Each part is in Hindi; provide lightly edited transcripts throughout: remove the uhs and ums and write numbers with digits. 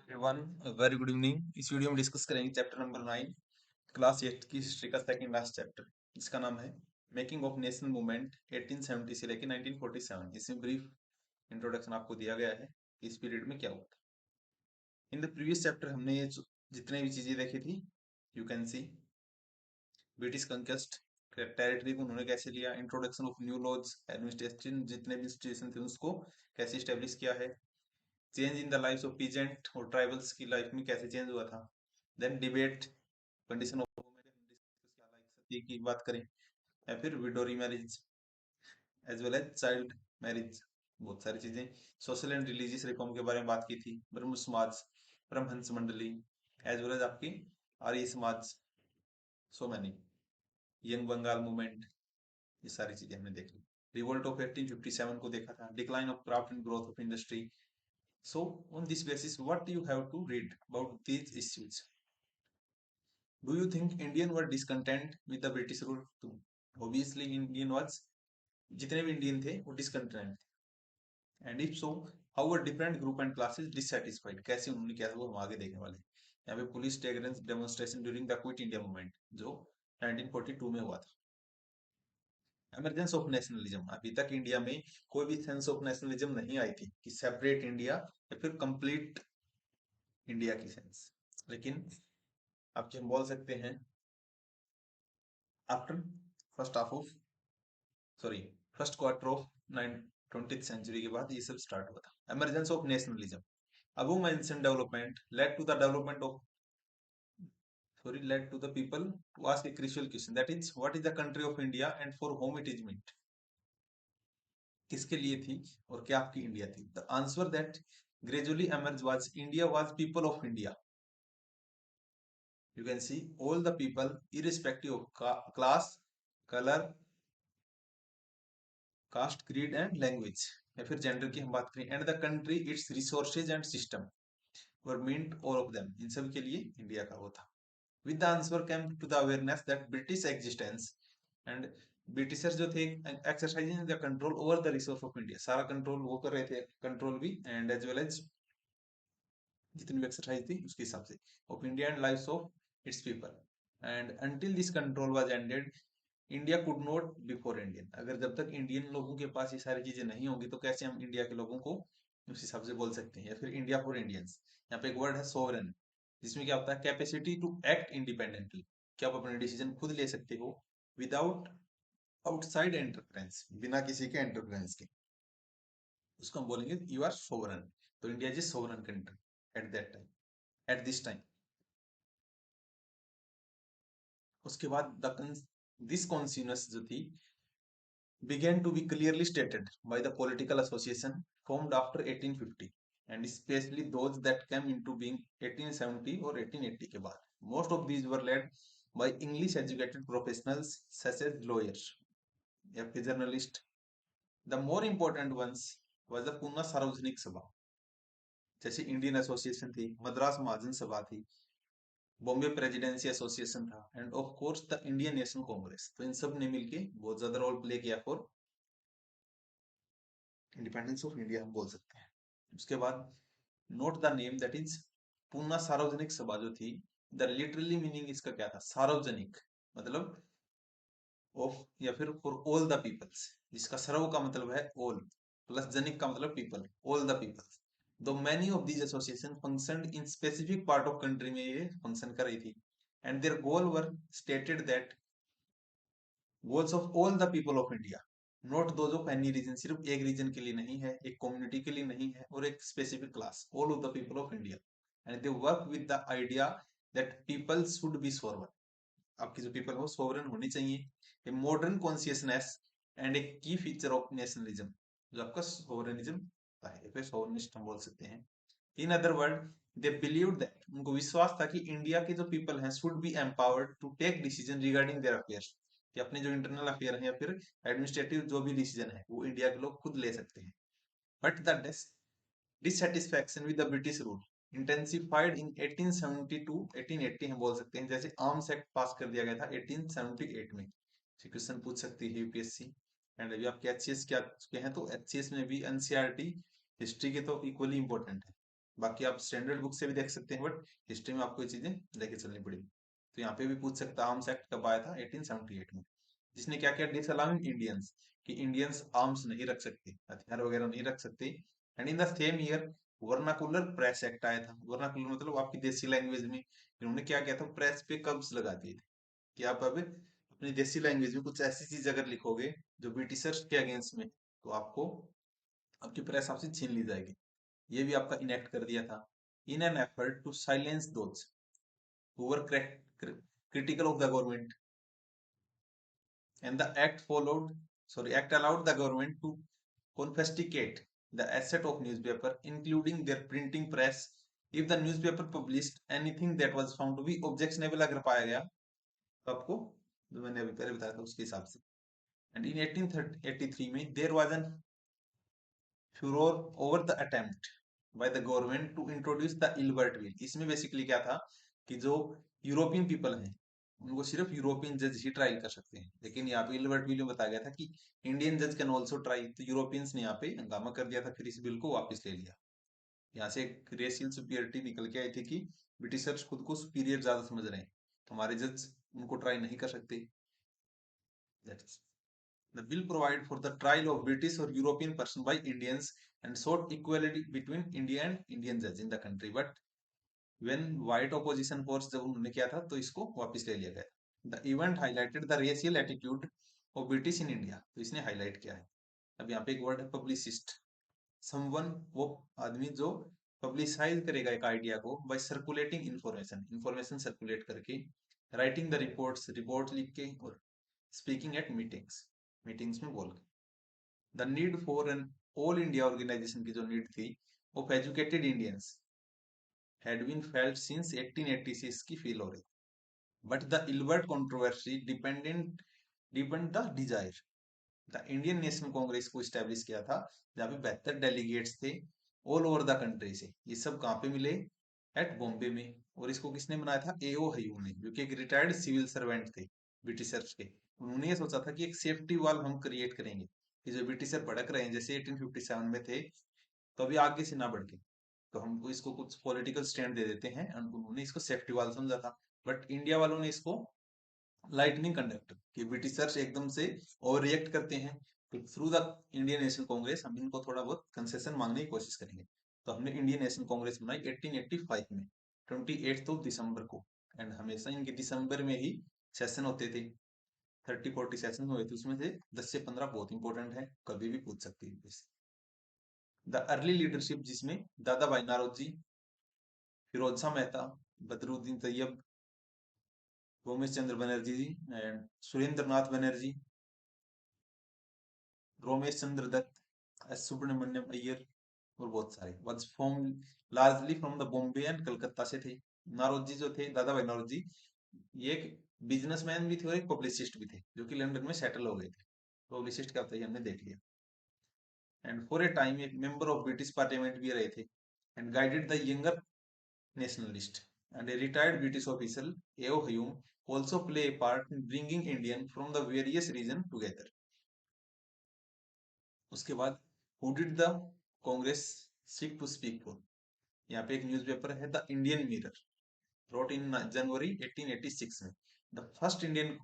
Everyone, very good evening. इस वीडियो में डिस्कस करेंगे चैप्टर नंबर 9 क्लास 8 की हिस्ट्री का सेकंड लास्ट चैप्टर। इसका नाम है मेकिंग ऑफ नेशनल मूवमेंट 1870 से लेकर 1947। इसमें ब्रीफ इंट्रोडक्शन आपको दिया गया है इस पीरियड में क्या हुआ था। इन द प्रीवियस चैप्टर हमने ये जितने भी चीजें देखी थी, you can see British conquest territory को उन्होंने कैसे लिया, introduction of new laws, administration जितने भी इंस्टीट्यूशन थे उसको कैसे स्टेब्लिश किया है, change in the life of peasant और ट्राइबल्स की लाइफ में कैसे चेंज हुआ था। Then debate condition of sati की बात करें या फिर widow remarriage as well as child marriage, बहुत सारी चीजें। सोशल एंड रिलीजियस रिफॉर्म के बारे में बात की थी, ब्रह्म समाज, ब्रह्महंस मंडली एज वेल एज आपकी Arya Samaj, so many, young Bengal movement, ये सारी चीजें हमने देख ली। रिवोल्ट ऑफ 1857 को देखा था, decline of craft and growth of industry. So on this basis, what you have to read about these issues? Do you think Indian were discontent with the British rule too? Obviously, Indian was जितने भी इंडियन थे वो डिसकंटेंट थे, and if so how were different group and classes dissatisfied, कैसे उन्होंने क्या, वो हम आगे देखने वाले हैं। यहाँ पे पुलिस टेगरेंस demonstration during the Quit India Movement जो 1942 में हुआ था। एमरजेंस ऑफ नेशनलिज्म, अभी तक इंडिया में कोई भी सेंस ऑफ नेशनलिज्म नहीं आई थी कि सेपरेट इंडिया या फिर कंप्लीट इंडिया की सेंस, लेकिन अब हम बोल सकते हैं after first half of sorry first quarter of 20th century के बाद ये सब स्टार्ट हुआ था। Emergence of nationalism, above mentioned development led to the development of led to the people to ask a crucial question, that is what is the country of India and for whom it is meant, किसके लिए थी और क्या आपकी इंडिया थी। The answer that gradually emerged was India was people of India. You can see all the people irrespective of class, color, caste, creed and language या फिर जेंडर की हम बात करें, and the country its resources and system were meant all of them, इन सब के लिए इंडिया का वो था। With the answer came to the awareness that British existence and Britishers जो थे exercising the control over the resource of India, सारा कंट्रोल वो कर रहे थे, कंट्रोल भी एंड एज वेल एज जितनी भी एक्सरसाइज थी उसके हिसाब से of India and lives of its people, and until this control was ended India could not before Indian. अगर जब तक इंडियन लोगों के पास ये सारी चीजें नहीं होंगी तो कैसे हम इंडिया के लोगों को उस हिसाब से बोल सकते हैं। या फिर इंडिया फॉर इंडियंस, यहाँ पे एक वर्ड है सोवरेन, जिसमें क्या होता है कैपेसिटी टू एक्ट इंडिपेंडेंटली, कि आप अपने डिसीजन खुद ले सकते हो विदाउट आउटसाइड इंटरफेरेंस, बिना किसी के इंटरफेरेंस के, उसको हम बोलेंगे यू आर सोवरन। तो India is sovereign country at that time, at this time. उसके बाद दिस कॉन्सियस जो थी began to be clearly stated by the political association formed after 1850, and especially those that came into being 1870 or 1880 के बाद. Most of these were led by English educated professionals such as lawyers या फिर journalists. The more important ones was the Poona सार्वजनिक सभा, जैसे इंडियन एसोसिएशन थी, मद्रास महाजन सभा थी, बॉम्बे प्रेसिडेंसी एसोसिएशन था, end of course the Indian national Congress. तो इन सब ने मिलके बहुत ज्यादा रोल प्ले किया फॉर इंडिपेंडेंस ऑफ इंडिया, हम बोल सकते हैं। उसके बाद note the name, that is Poona सार्वजनिक सभा जो थी, द लिटरली मीनिंग इसका क्या था, सार्वजनिक मतलब ऑफ या फिर फॉर ऑल द पीपल्स, जिसका सर्व का मतलब है ऑल प्लस जनिक का मतलब people, all the peoples. Though many of these association functioned in specific part of country में ये फंक्शन कर रही थी, and their goal were stated that goals of all the people of India, not those of any region, सिर्फ एक रीजन के लिए नहीं है, एक कम्युनिटी के लिए नहीं है और एक specific class, all of the people of India, and they work with the idea that people should be sovereign, आपकी जो पीपल है वो सोवरन होनी चाहिए, ए मॉडर्न कॉन्शियसनेस एंड ए की फीचर ऑफ नेशनलिज्म, जो आपका सोवरनिज्म है या फिर सोवरनिस्ट हम बोल सकते हैं। In other word they believe that, उनको विश्वास था कि इंडिया के जो पीपल हैं should be empowered to take decision regarding their affairs, कि अपने जो इंटरनल अफेयर है या फिर एडमिनिस्ट्रेटिव जो भी डिसीजन है वो इंडिया के लोग खुद ले सकते हैं। But the dissatisfaction with the British rule intensified in 1872 1880 हम बोल सकते हैं, जैसे आर्म्स एक्ट पास कर दिया गया था 1878 में। क्वेश्चन पूछ सकती है यूपीएससी, एंड अभी आपके एचसीएस क्या चुके हैं, तो एचसीएस में भी एनसीईआरटी हिस्ट्री के तो इक्वली इंपॉर्टेंट है, बाकी आप स्टैंडर्ड बुक से भी देख सकते हैं, बट हिस्ट्री में आपको ये चीजें लेके चलनी पड़ेगी। तो यहाँ पे भी पूछ सकता है आर्म्स एक्ट कब आया था, 1878 में, जिसने क्या किया, डिसअलाउइंग इंडियंस, कि इंडियंस आर्म्स नहीं रख सकते, हथियार वगैरह नहीं रख सकते। And in the same year vernacular press act आया था। वर्नाकुलर मतलब आपकी देसी लैंग्वेज में इन्होंने क्या किया था, प्रेस पे कब्ज लगा दिए थे, कि आप अब अपनी देसी लैंग्वेज में कुछ ऐसी चीज अगर लिखोगे जो ब्रिटिशर्स के अगेंस्ट में, तो आपको आपकी प्रेस आपसे छीन ली जाएगी। ये भी आपका इनेक्ट कर दिया था, in an effort to silence those who were critical of the government, and the act allowed the government to confiscate the asset of newspaper, including their printing press, if the newspaper published anything that was found to be objectionable, अगर पाया गया तो आपको, जो मैंने अभी पहले बताया था उसके हिसाब से। एंड इन 1883 में there was an furor over the attempt by the government to introduce the Ilbert bill. इसमें बेसिकली क्या था कि जो यूरोपियन पीपल हैं उनको सिर्फ यूरोपियन जज ही ट्रायल कर सकते हैं, लेकिन यहाँ पे इल्बर्ट बिल में बताया गया था कि इंडियन जज कैन ऑल्सो ट्राई। तो यूरोपियंस ने यहाँ पे हंगामा कर दिया था, फिर इस बिल को वापस ले लिया। यहाँ से एक रेशियल सुपीरियरिटी निकल के आई थी कि ब्रिटिशर्स खुद को सुपीरियर ज्यादा समझ रहे हैं, तो हमारे जज उनको ट्राई नहीं कर सकते। The bill provided for the trial of British or European person by Indians and sought equality between India and Indian judge in the country. But when white opposition force जब उन्होंने किया था तो इसको वापस ले लिया गया। The event highlighted the racial attitude of British in India. तो इसने हाईलाइट किया है। अब यहाँ पे एक वर्ड है पब्लिसिस्ट, समवन, वो आदमी जो पब्लिसाइज करेगा एक आइडिया को by circulating information, information circulate करके, राइटिंग द रिपोर्ट्स, रिपोर्ट लिख के, और स्पीकिंग एट मीटिंग्स, मीटिंग्स में बोल के। The need for an all India organisation की जो नीड थी of educated Indians had been felt since 1886 की फील हो रही, but the Ilbert controversy deepened the desire. The Indian national Congress को स्टैब्लिश किया था जहाँ पे 72 डेलीगेट्स थे ऑल ओवर द कंट्री से। ये सब कहाँ पे मिले, एट बॉम्बे में। और इसको किसने बनाया था, एओ हयूम ने, जो कि एक रिटायर्ड सिविल सर्वेंट थे ब्रिटिशर्स के। उन्होंने ये सोचा था कि एक सेफ्टी वॉल हम क्रिएट करेंगे कि जो ब्रिटिशर भड़क रहे हैं जैसे 1857 में थे, तो अभी आगे से ना बढ़ के, तो हमको इसको कुछ पॉलिटिकल स्टैंड दे देते हैं। उन्होंने इसको सेफ्टी वॉल समझा था, बट इंडिया वालों ने इसको लाइटनिंग कंडक्टर, कि ब्रिटिशर्स एकदम से ओवर रिएक्ट करते हैं, तो through the Indian national Congress हम इनको थोड़ा बहुत कंसेशन मांगने की कोशिश करेंगे। तो हमने इंडियन नेशनल कांग्रेस बनाई 1885 में, 28 दिसंबर को। एंड हमेशा इनके दिसंबर में ही सेशन होते थे, 30-40 सेशन हुए थे, उसमें से 10 से 15 बहुत इंपॉर्टेंट है, कभी भी पूछ सकती है। द अर्ली लीडरशिप, जिसमें Dadabhai Naoroji, Pherozeshah Mehta, Badruddin Tayyab, Romesh Chandra Banerjee ji, and Surendranath Banerjee, Romesh Chandra Dutt, S Subramania Iyer, और बहुत सारे was from largely from the Bombay and Calcutta से थे। नारोजी जो थे, दादा भाई नारोजी, ये एक बिजनेसमैन भी थे और एक पब्लिसिस्ट भी थे, जो कि लंदन में सेटल हो गए थे। पब्लिसिस्ट क्या होता है हमने देख लिया। एंड फॉर ए टाइम एक मेंबर ऑफ ब्रिटिश पार्लियामेंट भी रहे थे, and guided the younger nationalist, and a retired British official, A.O. Hume, also play a part in bringing Indian from the various regions together. उसके बाद who did the Congress seek to speak for? यहाँ पे एक न्यूज़पेपर है the Indian mirror, wrote in January 1886 में, the first Indian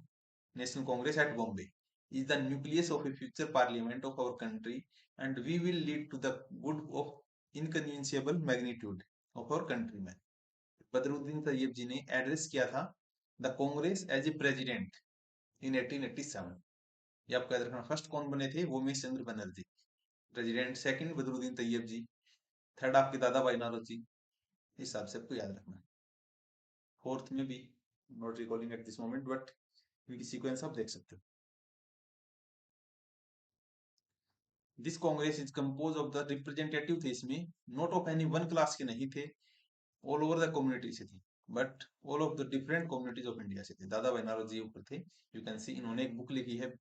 National Congress at Bombay is the nucleus of a future parliament of our country, and we will lead to the good of inconceivable magnitude of our countrymen. Badruddin Tayyab जी ने एड्रेस किया था the Congress as a president in 1887। ये आपको याद रखना, फर्स्ट कौन बने थे, वो उमेश चंद्र बनर्जी प्रेसिडेंट, सेकंड बदरुद्दीन तैयब जी, थर्ड आपके दादा भाई नारोजी। इस हिसाब से आपको याद रखना। फोर्थ में भी not recalling at this moment, but इनकी सीक्वेंस आप देख सकते हो। This Congress is compose of the representative थे इसमें, not of any one class के नहीं थे, ऑल ओवर द कम्युनिटी से थी, but all of the different communities of India से थे। दादा भाई नारोजी ऊपर थे, यू कैन सी। इन्होंने एक बुक लिखी है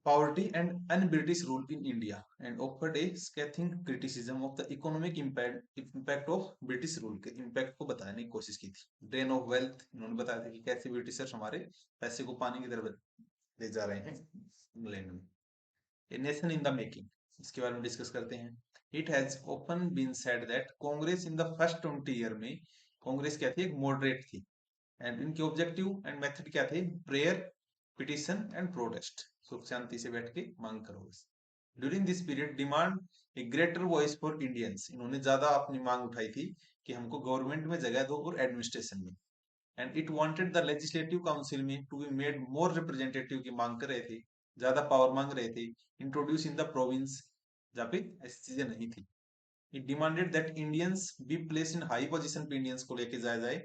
Poverty and un-British rule in India, and offered a scathing criticism of the economic impact of British rule, के impact को बताने की कोशिश की थी। Drain of wealth, इन्होंने बताया था कि कैसे ब्रिटिशर्स हमारे पैसे को पानी की तरफ ले जा रहे हैं इंग्लैंड में। A nation in the making, इसके बारे में डिस्कस करते हैं। It has often been said that Congress in the first 20 year में कांग्रेस क्या थी, एक मॉडरेट थी, एंड इनके ऑब्जेक्टिव एंड मेथड क्या थे, प्रेयर, पिटिशन एंड प्रोटेस्ट, सुख शांति से बैठ के मांग करो। During this period demand A greater voice for Indians, इन्होंने ज्यादा अपनी मांग उठाई थी कि हमको गवर्नमेंट में जगह दो और एडमिनिस्ट्रेशन में। And it wanted the legislative council में to be made more representative की मांग कर रहे थे, ज्यादा पावर मांग रहे थे, इंट्रोड्यूस इन द प्रोविंस जहाँ पे ऐसी चीजें नहीं थी। It demanded that Indians be place in high position पे इंडियंस को लेके जाया जाए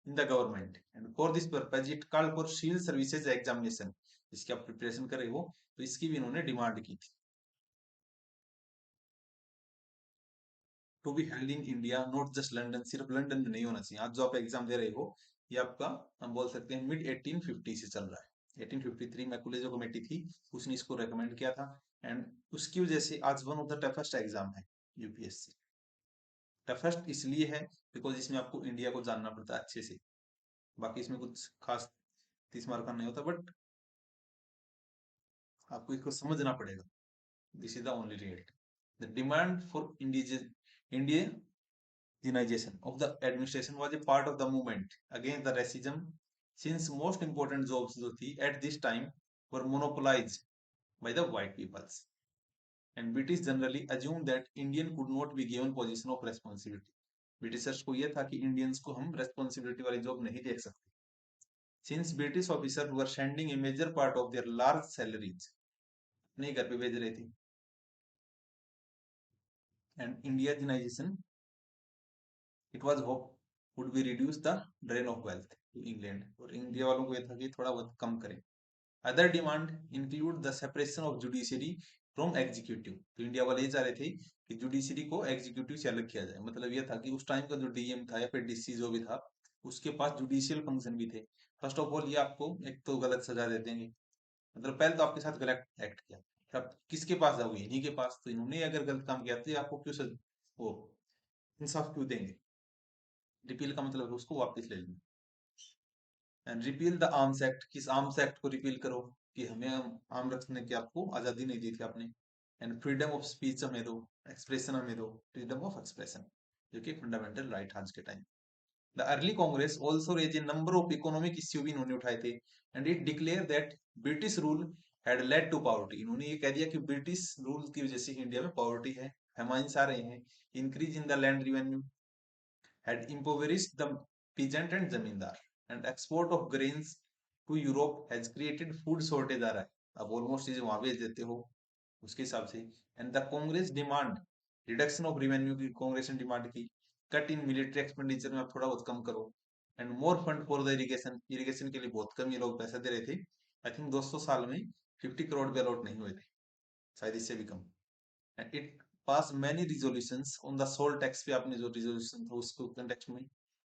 in the government, and for this purpose it called for civil services examination, इसकी आप प्रिपरेशन कर रहे हो तो इसकी भी इन्होंने डिमांड की थी। To be held in India, not just London, सिर्फ लंदन में नहीं होना चाहिए। आज जो आप एग्जाम दे रहे हो ये आपका, हम बोल सकते हैं मिड 1850 से चल रहा है। 1853 में कुले जो कमेटी थी उसने इसको रेकमेंड किया था, एंड उसकी वजह से आज one of the toughest exam है यूपीएससी। टफेस्ट इसलिए है बिकॉज इसमें आपको इंडिया को जानना पड़ता है अच्छे से, बाकी इसमें कुछ खास 30 मार्क का नहीं होता, बट आपको इसको समझना पड़ेगा। This is the only reality. The demand for Indian Unionization of the administration was a part of the movement against the racism, since most important jobs जो थी at this time were monopolized by the white peoples, and British generally assumed that Indian could not be given position of responsibility. Britishers को यह था कि इंडियंस को हम रेस्पॉन्सिबिलिटी वाली जॉब नहीं दे सकते, since British officer were sending a major part of their large salaries अपने घर पे भेज रहे थे, and Indianisation it was hope would be reduce the drain of wealth to England, और इंडिया वालों को यह था कि थोड़ा बहुत कम करें। Other demand include the separation of judiciary from executive, तो इंडिया वाले ये चाह रहे थे कि जुडिशरी को एग्जीक्यूटिव से अलग किया जाए। मतलब यह था कि उस टाइम का जो डीएम था या फिर डीसी जो भी था उसके पास जुडिशियल फंक्शन भी थे। फर्स्ट ऑफ ऑल ये आपको एक तो गलत सजा दे देंगे, मतलब पहले तो आपके साथ गलत एक्ट किया, फिर आप किसके पास जाओगे, इन्हीं के पास, तो इन्होंने अगर गलत काम किया तो आपको क्यों वो इंसाफ क्यों देंगे। रिपील का मतलब है उसको वापस ले लेना। And repeal the arms act, किस आर्म्स एक्ट को रिपील करो कि हमें आर्म रखने की आपको आजादी नहीं दी थी आपने। एंड फ्रीडम ऑफ स्पीच हमें दो, एक्सप्रेशन हमें दो, फ्रीडम ऑफ एक्सप्रेशन जो कि फंडामेंटल राइट आज के time. The early Congress also raise a number of economic issue भी इन्होंने उठाए थे, and it declare that British rule had led to poverty, इन्होंने ये कह दिया कि ब्रिटिश रूल की वजह से इंडिया में पॉवर्टी है, फेमाइन्स आ रहे हैं, increase in the land revenue had impoverished the peasant and zamindar, and export of grains to Europe has created food shortage आ रहा है। अब ऑलमोस्ट चीजें वहां भेज देते हो उसके हिसाब से। And the Congress demand reduction of revenue की कांग्रेस ने डिमांड की, कट इन मिलिट्री एक्सपेंडिचर में आप थोड़ा बहुत कम करो, and more fund for the irrigation, irrigation के लिए बहुत कम ये लोग पैसा दे रहे थे। आई थिंक 200 साल में 50 करोड़ भी अलॉट नहीं हुए थे, शायद इससे भी कम। And it pass many resolutions on the salt tax पे, आपने जो रिजोल्यूशन था उसको कंटेक्स्ट में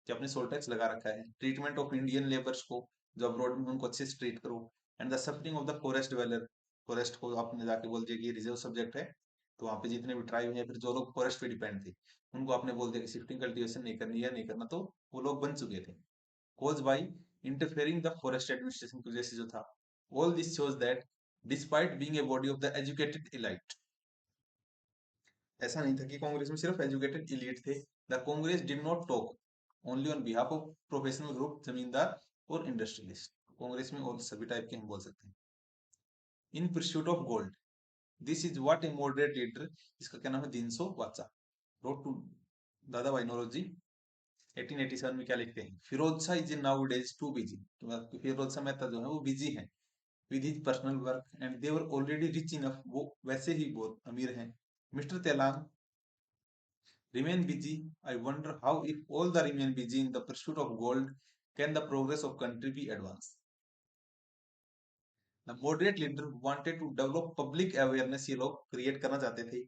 कि आपने सोल टैक्स लगा रखा है, ट्रीटमेंट ऑफ इंडियन लेबर्स को जो अब्रॉड में उनको अच्छे से ट्रीट करो, and the suffering of the forest developer, forest को आपने जाके बोल दिया कि ये रिजर्व सब्जेक्ट है, तो वहाँ पे जितने भी ट्राइब हैं फिर जो लोग फॉरेस्ट पे डिपेंड थे उनको आपने बोल दिया कि शिफ्टिंग कल्टीवेशन नहीं करनी है, नहीं करना, तो वो लोग बन चुके थे। Cause by interfering the forest administration की वजह से जो था। All this shows that despite being a body of the educated elite, ऐसा नहीं था कि कांग्रेस में सिर्फ एजुकेटेड इलीट थे। The Congress did not talk only on behalf of professional group, जमींदार और इंडस्ट्रियलिस्ट, कांग्रेस में और सभी टाइप के हम बोल सकते हैं। In pursuit of gold, this is what a moderate leader, इसका क्या नाम है, दिनसो वाचा, रोट टू दादा भाई नौरोजी 1887 में क्या लिखते हैं, Pherozeshah is nowadays too busy, Pherozeshah Mehta जो है वो बिजी है with his personal work, and they were already rich enough, वो वैसे ही बहुत अमीर हैं। Mister Telang remain busy. I wonder how, if all the remain busy in the pursuit of gold, can the progress of country be advanced? The moderate leader wanted to develop public awareness, ये लोग create करना चाहते थे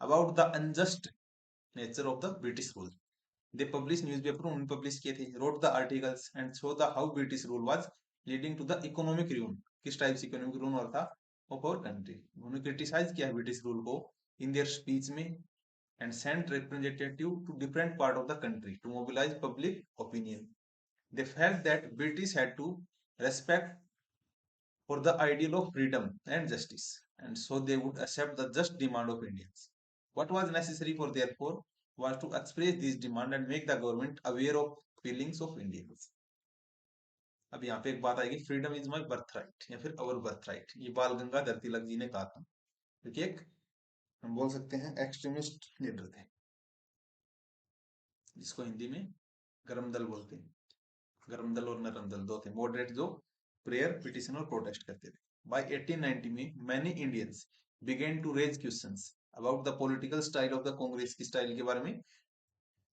about the unjust nature of the British rule. They published newspaper, उन्होंने publish किए थे, wrote the articles and show the how British rule was leading to the economic ruin, किस टाइप से economic ruin हो रहा था of our country। उन्होंने criticize किया है British rule को in their speech में, and sent representative to different part of the country to mobilize public opinion. They felt that British had to respect for the ideal of freedom and justice. and so they would accept the just demand of Indians. What was necessary for therefore was to express this demand and make the government aware of feelings of Indians. अब यहाँ पे एक बात आएगी, freedom is my birth right या फिर अवर बर्थ राइट, ये बाल गंगाधर तिलक जी ने कहा था, क्योंकि एक हम बोल सकते हैं एक्सट्रीमिस्ट लीडर थे, जिसको हिंदी में गरम दल बोलते हैं। गरम दल और नरम दल दो थे, मॉडरेट जो प्रेयर पिटिशन और प्रोटेस्ट करते थे। बाय 1890 में many Indians began to raise questions about the political style of the Congress की स्टाइल के बारे में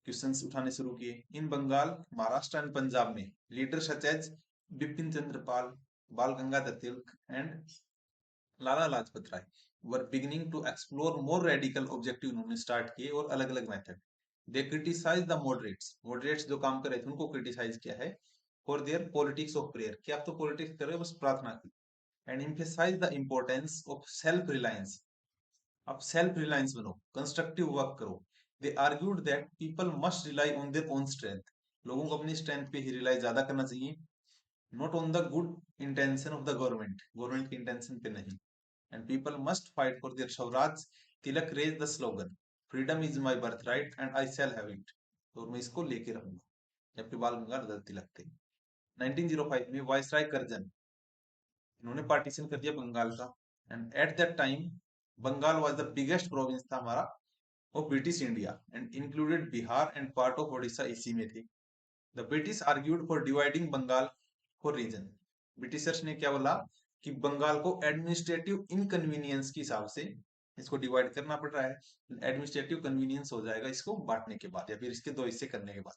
क्वेश्चंस उठाने शुरू किए। इन बंगाल, महाराष्ट्र एंड पंजाब में leader such as Bipin Chandra Pal, Bal Gangadhar Tilak and Lala Lajpat Rai were beginning to explore more radical objective उन्होंने स्टार्ट किए और अलग अलग method. They criticise the moderates, moderates जो काम कर रहे थे उनको क्रिटिसाइज किया है for their politics of prayer, कि आप तो पॉलिटिक्स कर रहे हो बस प्रार्थना की। And emphasise the importance of self reliance, आप सेल्फ रिलायंस बनो, कंस्ट्रक्टिव वर्क करो। They argued that people must rely on their own strength, लोगों को अपनी स्ट्रेंथ पे ही रिलाई ज्यादा करना चाहिए, not on the good intention of the government, government के इंटेंशन पे नहीं। And people must fight for their swaraj. Tilak raise the slogan, freedom is my birthright and I shall have it, और मैं इसको लेके रहूंगा, जबकि बाल गंगाधर तिलक थे। 1905 में वायसराय करजन, इन्होंने पार्टीशन कर दिया बंगाल का। And at that time Bengal was the biggest province था हमारा of British India and included Bihar and part of Odisha इसी में थे। The British argued for dividing Bengal for reason, Britishers ने क्या बोला कि बंगाल को एडमिनिस्ट्रेटिव इनकन्वीनियंस के हिसाब से इसको डिवाइड करना पड़ रहा है, एडमिनिस्ट्रेटिव कन्वीनियंस हो जाएगा इसको बांटने के बाद या फिर इसके दो हिस्से करने के बाद।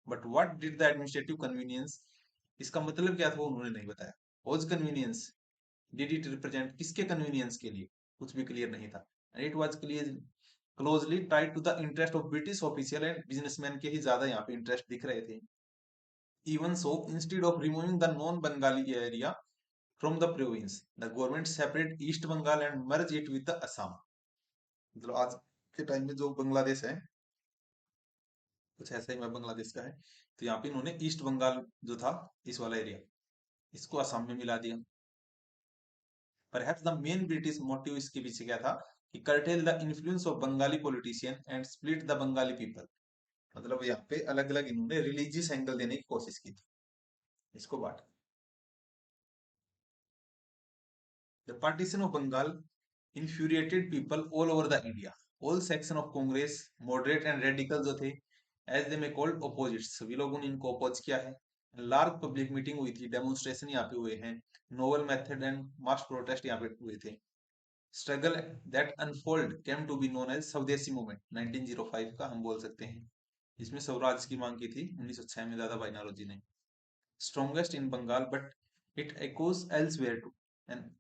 But what did the administrative convenience, इसका मतलब क्या था वो उन्होंने नहीं बताया। Was convenience, did it represent किसके कन्वीनियंस के लिए, कुछ भी क्लियर नहीं था। And it was clear closely tied to the interest of British official and businessman के ही ज्यादा यहाँ पे इंटरेस्ट दिख रहे थे। Even so, instead of removing the non-Bengali area from the province, the government separate East Bengal and merge it with the Assam. मतलब आज के टाइम में जो बांग्लादेश है कुछ ऐसा ही, मैं बांग्लादेश का है, तो यहाँ पे इन्होंने ईस्ट बंगाल जो था इस वाला एरिया, इसको असम में मिला दिया। Perhaps the main British motive इसके पीछे क्या था कि curtail the influence of Bengali politician and split the Bengali people, मतलब यहाँ पे अलग अलग इन्होंने रिलीजियस एंगल देने की कोशिश की थी, इसको बांट। The partition of Bengal infuriated people all over the India. All section of Congress, moderate and radical जो थे, as they may called opposites, सभी लोगों ने इनको अपोज किया है। लार्ज पब्लिक मीटिंग हुई थी, डेमोन्स्ट्रेशन यहाँ पे हुए हैं, novel method and mass protest यहाँ पे हुए थे। Struggle that unfold came to be known as swadeshi movement 1905 का हम बोल सकते हैं, इसमें स्वराज की मांग की थी 1906 में दादा भाई नौरोजी ने। Strongest in Bengal but it echoes elsewhere too, and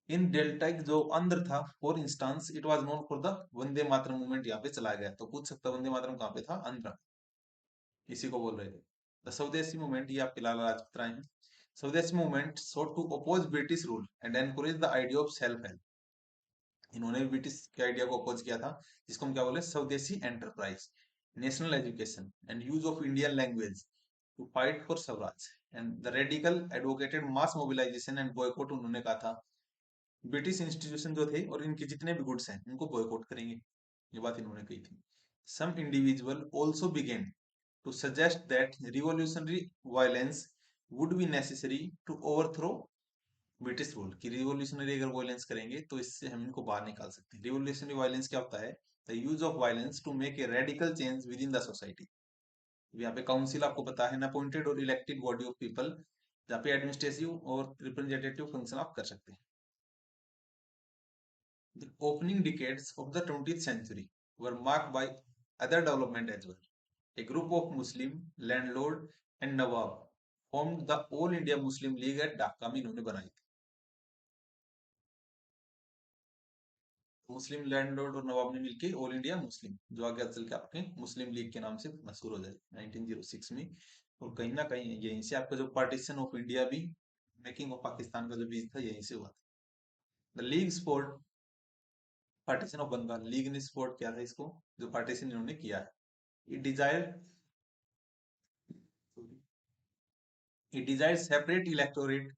in delta जो आंध्र था for instance it was known for the Vande Mataram movement, यहाँ पे चला गया तो पूछ सकता वंदे मातरम कहाँ पे था, आंध्र, इसी को बोल रहे थे। द स्वदेशी मूवमेंट, ये आपके लाला लाजपत राय हैं। Swadeshi movement sought to oppose British rule and encourage the idea of self help, इन्होंने ब्रिटिश के आइडिया को अपोज किया था, जिसको हम क्या बोले, swadeshi enterprise, national education and use of Indian language to fight for swaraj. And the radical advocated mass mobilisation and boycott, उन्होंने कहा था ब्रिटिश इंस्टीट्यूशन जो थे और इनके जितने भी गुड्स हैं उनको बॉयकॉट करेंगे, ये बात इन्होंने कही थी। Some individual also began to suggest that revolutionary violence would be necessary to overthrow British rule, कि रिवॉल्यूशनरी अगर वायलेंस करेंगे तो इससे हम इनको बाहर निकाल सकते हैं। रिवॉल्यूशनरी वायलेंस क्या होता है, the use of violence to make a radical change within the society. यहाँ पे काउंसिल आपको पता है, अपॉइंटेड और इलेक्टेड बॉडी ऑफ पीपल, जहाँ पे एडमिनिस्ट्रेटिव और रिप्रेजेंटेटिव फंक्शन आप कर सकते हैं। The opening decades of the 20th century were marked by other development as well. A group of Muslim landlord and Nawab formed the All India Muslim League at Dhaka में इन्होंने बनाई थी। मुस्लिम लैंडलॉर्ड और नवाब ने मिलकर ऑल इंडिया मुस्लिम, जो आगे चल के आपके मुस्लिम लीग के नाम से मशहूर हो जाए 1906 में। और कहीं ना कहीं यहीं से आपका जो पार्टीशन ऑफ इंडिया भी, मेकिंग ऑफ पाकिस्तान का जो बीज था यहीं से हुआ था। The league support partition of Bengal, league ने सपोर्ट किया था इसको, जो पार्टीशन इन्होंने किया है। It desired it desired separate electorate,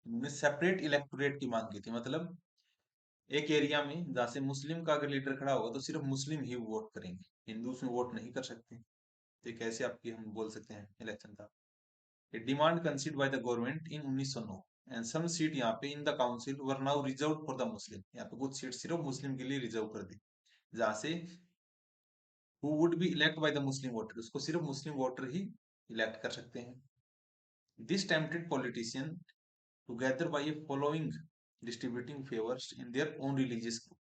इन्होंने सेपरेट इलेक्टोरेट की मांग की थी, मतलब एक एरिया में जहाँ से मुस्लिम का अगर लीडर खड़ा होगा तो सिर्फ मुस्लिम ही वोट करेंगे, हिंदू उसमें वोट नहीं कर सकते। तो ये कैसे आपकी हम बोल सकते हैं इलेक्शन था। A demand conceived by the government in 1909 and some seat यहाँ पे in the council were now reserved for the Muslim। यहाँ पे कुछ सीट सिर्फ मुस्लिम के लिए रिजर्व कर दी, जहाँ से who would be elect by the Muslim voter, उसको सिर्फ मुस्लिम वोटर ही इलेक्ट कर सकते हैं। This tempted politician to gather by a following distributing favors in their own religious group।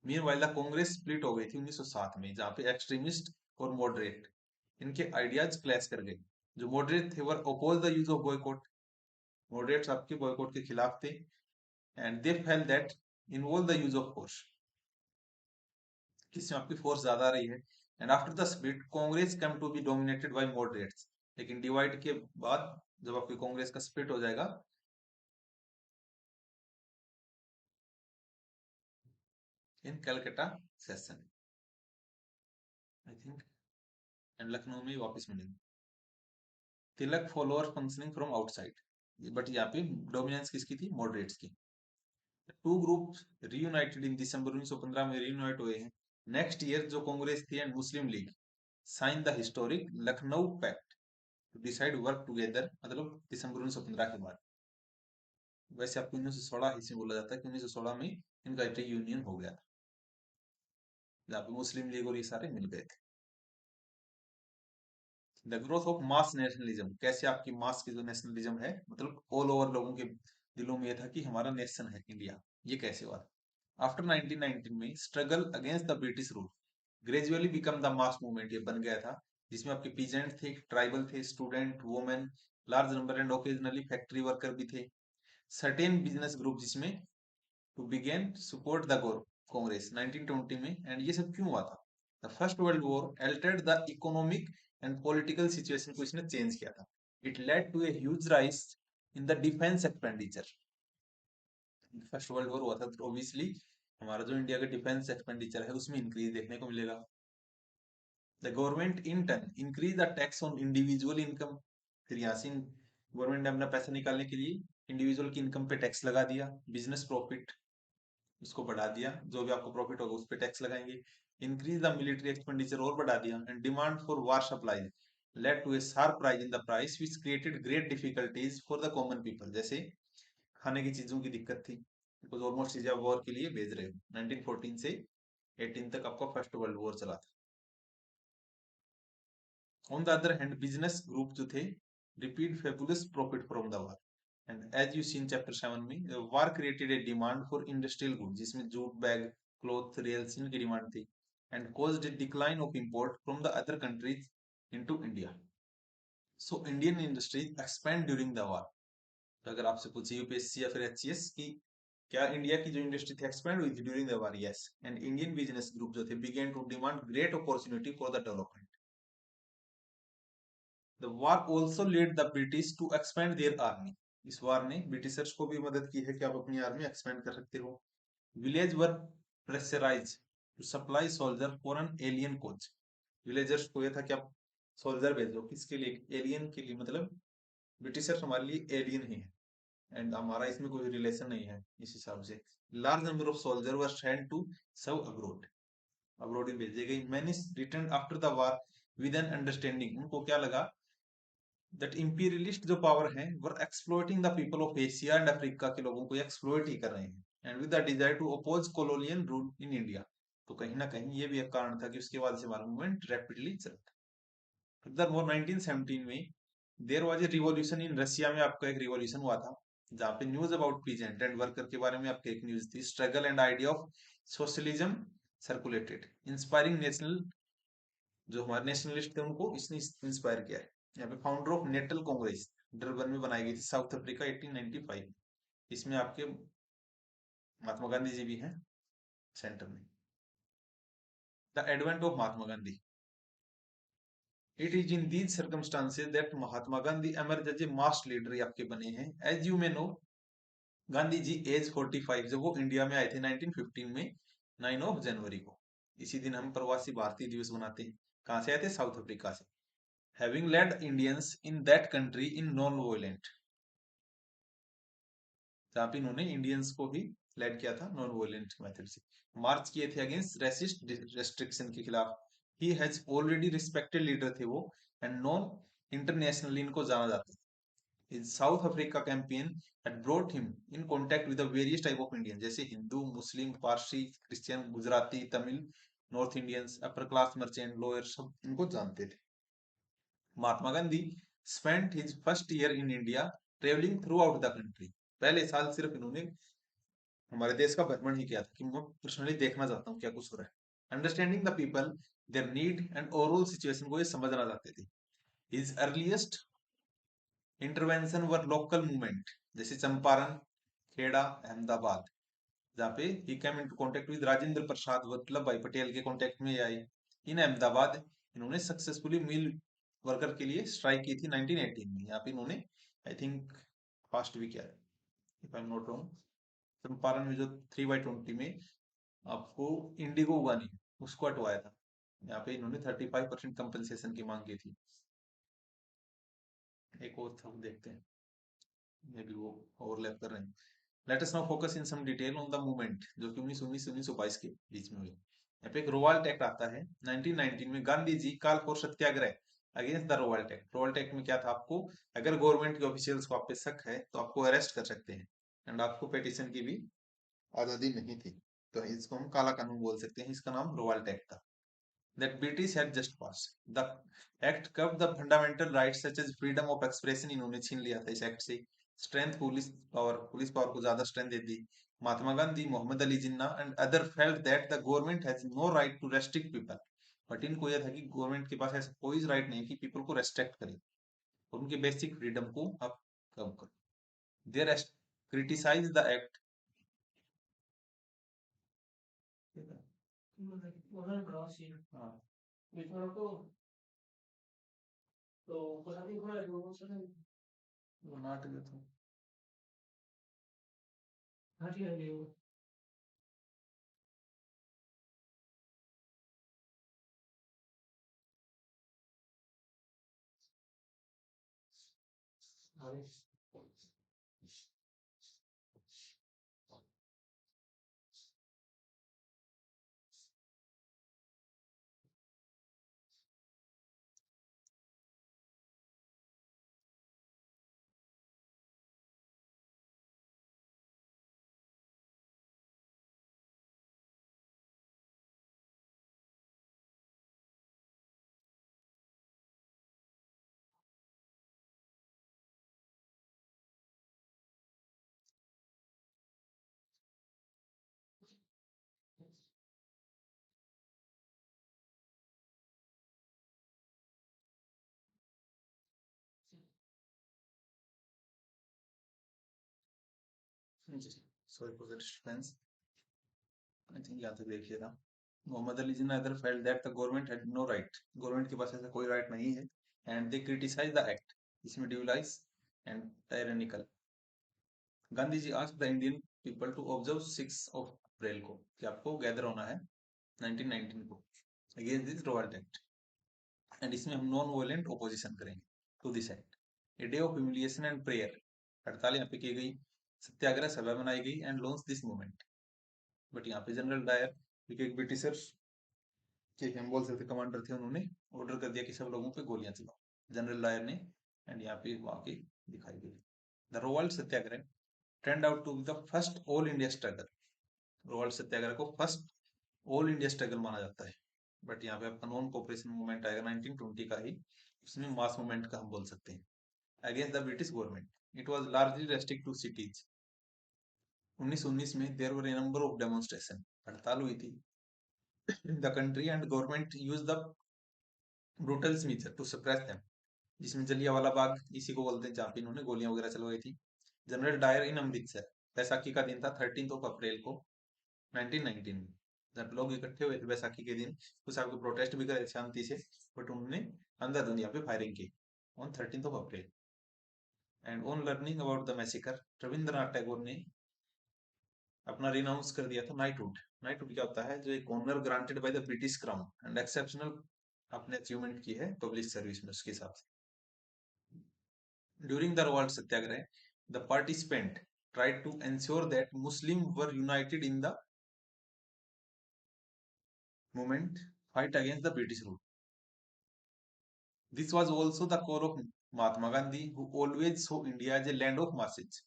Meanwhile the Congress split हो गई थी 1907 में, जहाँ पे एक्सट्रीमिस्ट और मॉडरेट इनके आइडियाज क्लैश कर गए। जो मॉडरेट थे were oppose the use of boycott, moderates आपके बॉयकॉट के खिलाफ थे, and they fail that involve the use of force, किसमें आपकी फोर्स ज्यादा आ रही है। And after the split Congress come to be dominated by moderates, लेकिन डिवाइड के बाद जब आपकी कांग्रेस का स्प्लिट हो जाएगा in Calcutta session I think, and Lucknow में वापस मिलेंगे। Tilak follower functioning from outside, but यहाँ पे डोमिनेंस किसकी थी, मॉडरेट्स की। टू ग्रुप रीयूनाइटेड इन दिसंबर 1915 में रीयूनाइट हुए हैं। नेक्स्ट ईयर जो कांग्रेस थी and Muslim League sign the historic Lucknow pact to decide work together, मतलब दिसंबर 1915 के बाद। वैसे आपको 1916 इसमें बोला जाता है कि 1916 में इनका यूनियन हो गया था, जहाँ पे मुस्लिम लीग और ये सारे मिल गए थे। The growth of mass nationalism, कैसे आपकी मास की जो नेशनलिज्म है, मतलब ऑल ओवर लोगों के दिलों में ये था कि हमारा नेशन है इंडिया, ये कैसे हुआ। आफ्टर 1919 में struggle against the British rule gradually become the mass movement, ये बन गया था, जिसमें आपके पीजेंट थे, ट्राइबल थे, student, women, large number and occasionally factory worker भी थे, सर्टेन बिजनेस ग्रुप, जिसमें to begin support the Congress 1920 में। एंड ये सब क्यों हुआ था, the First World War altered the economic and political situation को इसने चेंज किया था। It led to a huge rise in the defence expenditure. First World War हुआ था तो ऑब्वियसली हमारा जो इंडिया का डिफेंस एक्सपेंडिचर है उसमें इंक्रीज देखने को मिलेगा। The government in turn increase the tax on individual income, फिर यहाँ से गवर्नमेंट ने अपना पैसा निकालने के लिए इंडिविजुअल की इनकम पे टैक्स लगा दिया, बिजनेस प्रॉफिट उसको बढ़ा दिया, जो भी आपको प्रॉफिट होगा उस पर टैक्स लगाएंगे। इंक्रीज द मिलिट्री एक्सपेंडिचर और बढ़ा दिया, and demand for war supply led to a sharp rise in the price which created great difficulties for the common people. जैसे खाने की चीजों की दिक्कत थी, बिकॉज ऑलमोस्ट चीजें वॉर के लिए भेज रहे हो। 1914 से 18 तक आपका फर्स्ट वर्ल्ड वॉर चला था। On the other hand business group जो थे repeat fabulous profit from the war, and as you see in chapter 7 में war created a demand for industrial good, जिसमें जूट बैग, क्लॉथ, रेल्स इनकी डिमांड थी, and caused a decline of import from the other countries into India. So Indian industries expand during the war. तो अगर आपसे पूछे यूपीएससी या फिर एचसीएस की क्या इंडिया की जो इंडस्ट्री थी एक्सपैंड हुई थी during the war, yes, and Indian business group जो थे began to demand great opportunity for the development. The war also led the British to expand their army, इस वार ने ब्रिटिशर्स को भी मदद की है कि आप अपनी आर्मी एक्सपेंड कर सकते हो। Village were pressurise to supply soldier for an alien cause, villagers को यह था कि आप सोल्जर भेजो किसके लिए, एलियन के लिए, मतलब ब्रिटिशर्स हमारे लिए एलियन ही है एंड हमारा इसमें कोई रिलेशन नहीं है, इस हिसाब से। Large number of soldier were sent to serve abroad, abroad ही भेजे गए। Many return after the war with an understanding, उनको क्या लगा दैट इंपीरियलिस्ट जो पावर है वो exploiting the people of Asia and Africa के लोगों को एक्सप्लॉइट ही कर रहे हैं, and with the desire to oppose colonial rule in India. तो कहीं ना कहीं ये भी एक कारण था कि उसके बाद से हमारा मूवमेंट रैपिडली चलता। फर्दरमोर 1917 में there was a revolution in Russia में, आपका एक रिवॉल्यूशन हुआ था जहाँ पे news about peasant and worker के बारे में आपकी एक न्यूज थी। Struggle and idea of socialism circulated, inspiring national, जो हमारे नेशनलिस्ट थे उनको इसने इंस्पायर किया है। यहाँ पे founder of Natal Congress Durban में बनाई गई थी साउथ अफ्रीका 1895, इसमें आपके महात्मा गांधी जी भी हैं सेंटर में। The advent of Mahatma Gandhi, it is in these circumstances that Mahatma Gandhi emerge as a mass leader आपके बने हैं। As you may know Gandhi ji as 45 जब वो इंडिया में आए थे 1915 में 9 ऑफ जनवरी को, इसी दिन हम प्रवासी भारतीय दिवस मनाते हैं। कहां से आए थे, साउथ अफ्रीका से। Having led Indians in that country in non violent, जहां पे इन्होंने इंडियंस को भी लेड किया था नॉन वोलेंट मेथड से, मार्च किए थे अगेंस्ट रेसिस्ट रेस्ट्रिक्शन के खिलाफ। He has already respected leader थे वो, एंड नॉन इंटरनेशनली इनको जाना जाता है। His South Africa campaign had brought him in contact with the various type of Indians, जैसे Hindu, Muslim, Parsi, Christian, Gujarati, Tamil, north Indians, upper class merchant, lower, सब इनको जानते थे। Mahatma Gandhi spent his first year in India traveling throughout the country। पहले साल सिर्फ इन्होंने हमारे देश का भ्रमण ही किया था कि मैं पर्सनली देखना चाहता हूँ क्या कुछ हो रहा है। Understanding the people, their need and overall situation को ये समझना चाहते थे। His earliest intervention were local movement, जैसे चंपारण, खेड़ा, अहमदाबाद, जहाँ पे ही came into contact with Rajendra Prasad Vallabhbhai Patel के कांटेक्ट में आई। इन अहमदाबाद इन्होंने सक्सेसफुली मिल वर्कर के लिए स्ट्राइक की थी 1918 में। यहाँ पे इन्होंने आई थिंक फास्ट भी किया है, if I am not wrong. Champaran में जो 3/20 में आपको इंडिगो उगानी उसको हटवाया था, यहाँ पे इन्होंने 35% कंपनसेशन की मांग की थी। एक और था, देखते हैं, मे बी वो ओवरलैप कर रहे हैं। Let us now focus in some detail on the movement जो कि 1919-1922 के बीच में हुई। यहाँ पे एक रोवाल्ट एक्ट आता है 1919 में। Gandhi ji call for satyagraha against the Rowlatt Act. Rowlatt Act में क्या था, आपको अगर गवर्नमेंट के ऑफिशियल्स को आप पे शक है तो आपको अरेस्ट कर सकते हैं, एंड आपको पेटिशन की भी आजादी नहीं थी। तो इसको हम काला कानून बोल सकते हैं, इसका नाम रोवाल्ट एक्ट था। That British had just passed. The act covered the fundamental rights such as freedom of expression, इन्होंने छीन लिया था इस एक्ट से। स्ट्रेंथ पुलिस पावर को ज्यादा स्ट्रेंथ दे दी। Mahatma Gandhi, Mohammad Ali Jinnah and other felt that the government has no right to restrict people. But इनको यह था कि गवर्नमेंट के पास ऐसा कोई राइट नहीं कि पीपल को रेस्ट्रिक्ट करे और उनके बेसिक फ्रीडम को आप कम करो। They criticise the act. हाँ, वो नाटक था। Sorry for the disturbance. I think यहाँ तक देखिए था। Mohammad Ali Jinnah other felt that the government had no right, government के पास ऐसा कोई राइट नहीं है, and they criticise the act, इसमें ड्यूलाइज and tyrannical. Gandhi ji asked the Indian people to observe 6 April को कि आपको गैदर होना है 1919 को अगेंस्ट दिस रोवाल्ट एक्ट, एंड इसमें हम नॉन वायलेंट ओपोजिशन करेंगे to this act. A day of humiliation and prayer, hartal यहाँ पे की गई, सत्याग्रह सभा बनाई गई and launch this movement. But यहाँ पे जनरल डायर, क्योंकि एक ब्रिटिशर्स के हम बोल सकते कमांडर थे, उन्होंने ऑर्डर कर दिया कि सब लोगों पे गोलियां चलाओ, जनरल डायर ने, एंड यहाँ पे वाकई दिखाई गई। The Rowlatt satyagraha turned out to be the first all India struggle. Rowlatt satyagraha को फर्स्ट ऑल इंडिया स्ट्रगल माना जाता है। बट यहाँ पे आपका नॉन कोऑपरेशन मूवमेंट आएगा 1920 का ही, उसमें मास मूवमेंट का हम बोल सकते हैं against the British government. It was largely restrict to cities. 1919 में there were a number of demonstration, hartal हुई थी in the country, and government use the brutal measure to suppress them, जिसमें जलियांवाला बाग इसी को बोलते हैं, जहाँ पे इन्होंने गोलियां वगैरह चलवाई थी। जनरल डायर इन अमृतसर, बैसाखी का दिन था 13 अप्रैल को 1919 में, जब लोग इकट्ठे हुए थे बैसाखी के दिन, कुछ आपको प्रोटेस्ट भी करे शांति से, बट उन्होंने अंधाधुंध यहाँ पे फायरिंग की on 13 April. And on learning about the massacre, Rabindranath Tagore ने अपना रिनाउंस कर दिया था नाइटहुड। नाइटहुड क्या होता है, जो एक honour granted by the British crown and exceptional आपने अचीवमेंट की है पब्लिक सर्विस में, उसके हिसाब से। During the Rowlatt satyagraha the participant tried to ensure that Muslims were united in the movement fight against the British rule. This was also the core of Mahatma Gandhi, who always saw India as a land of masses,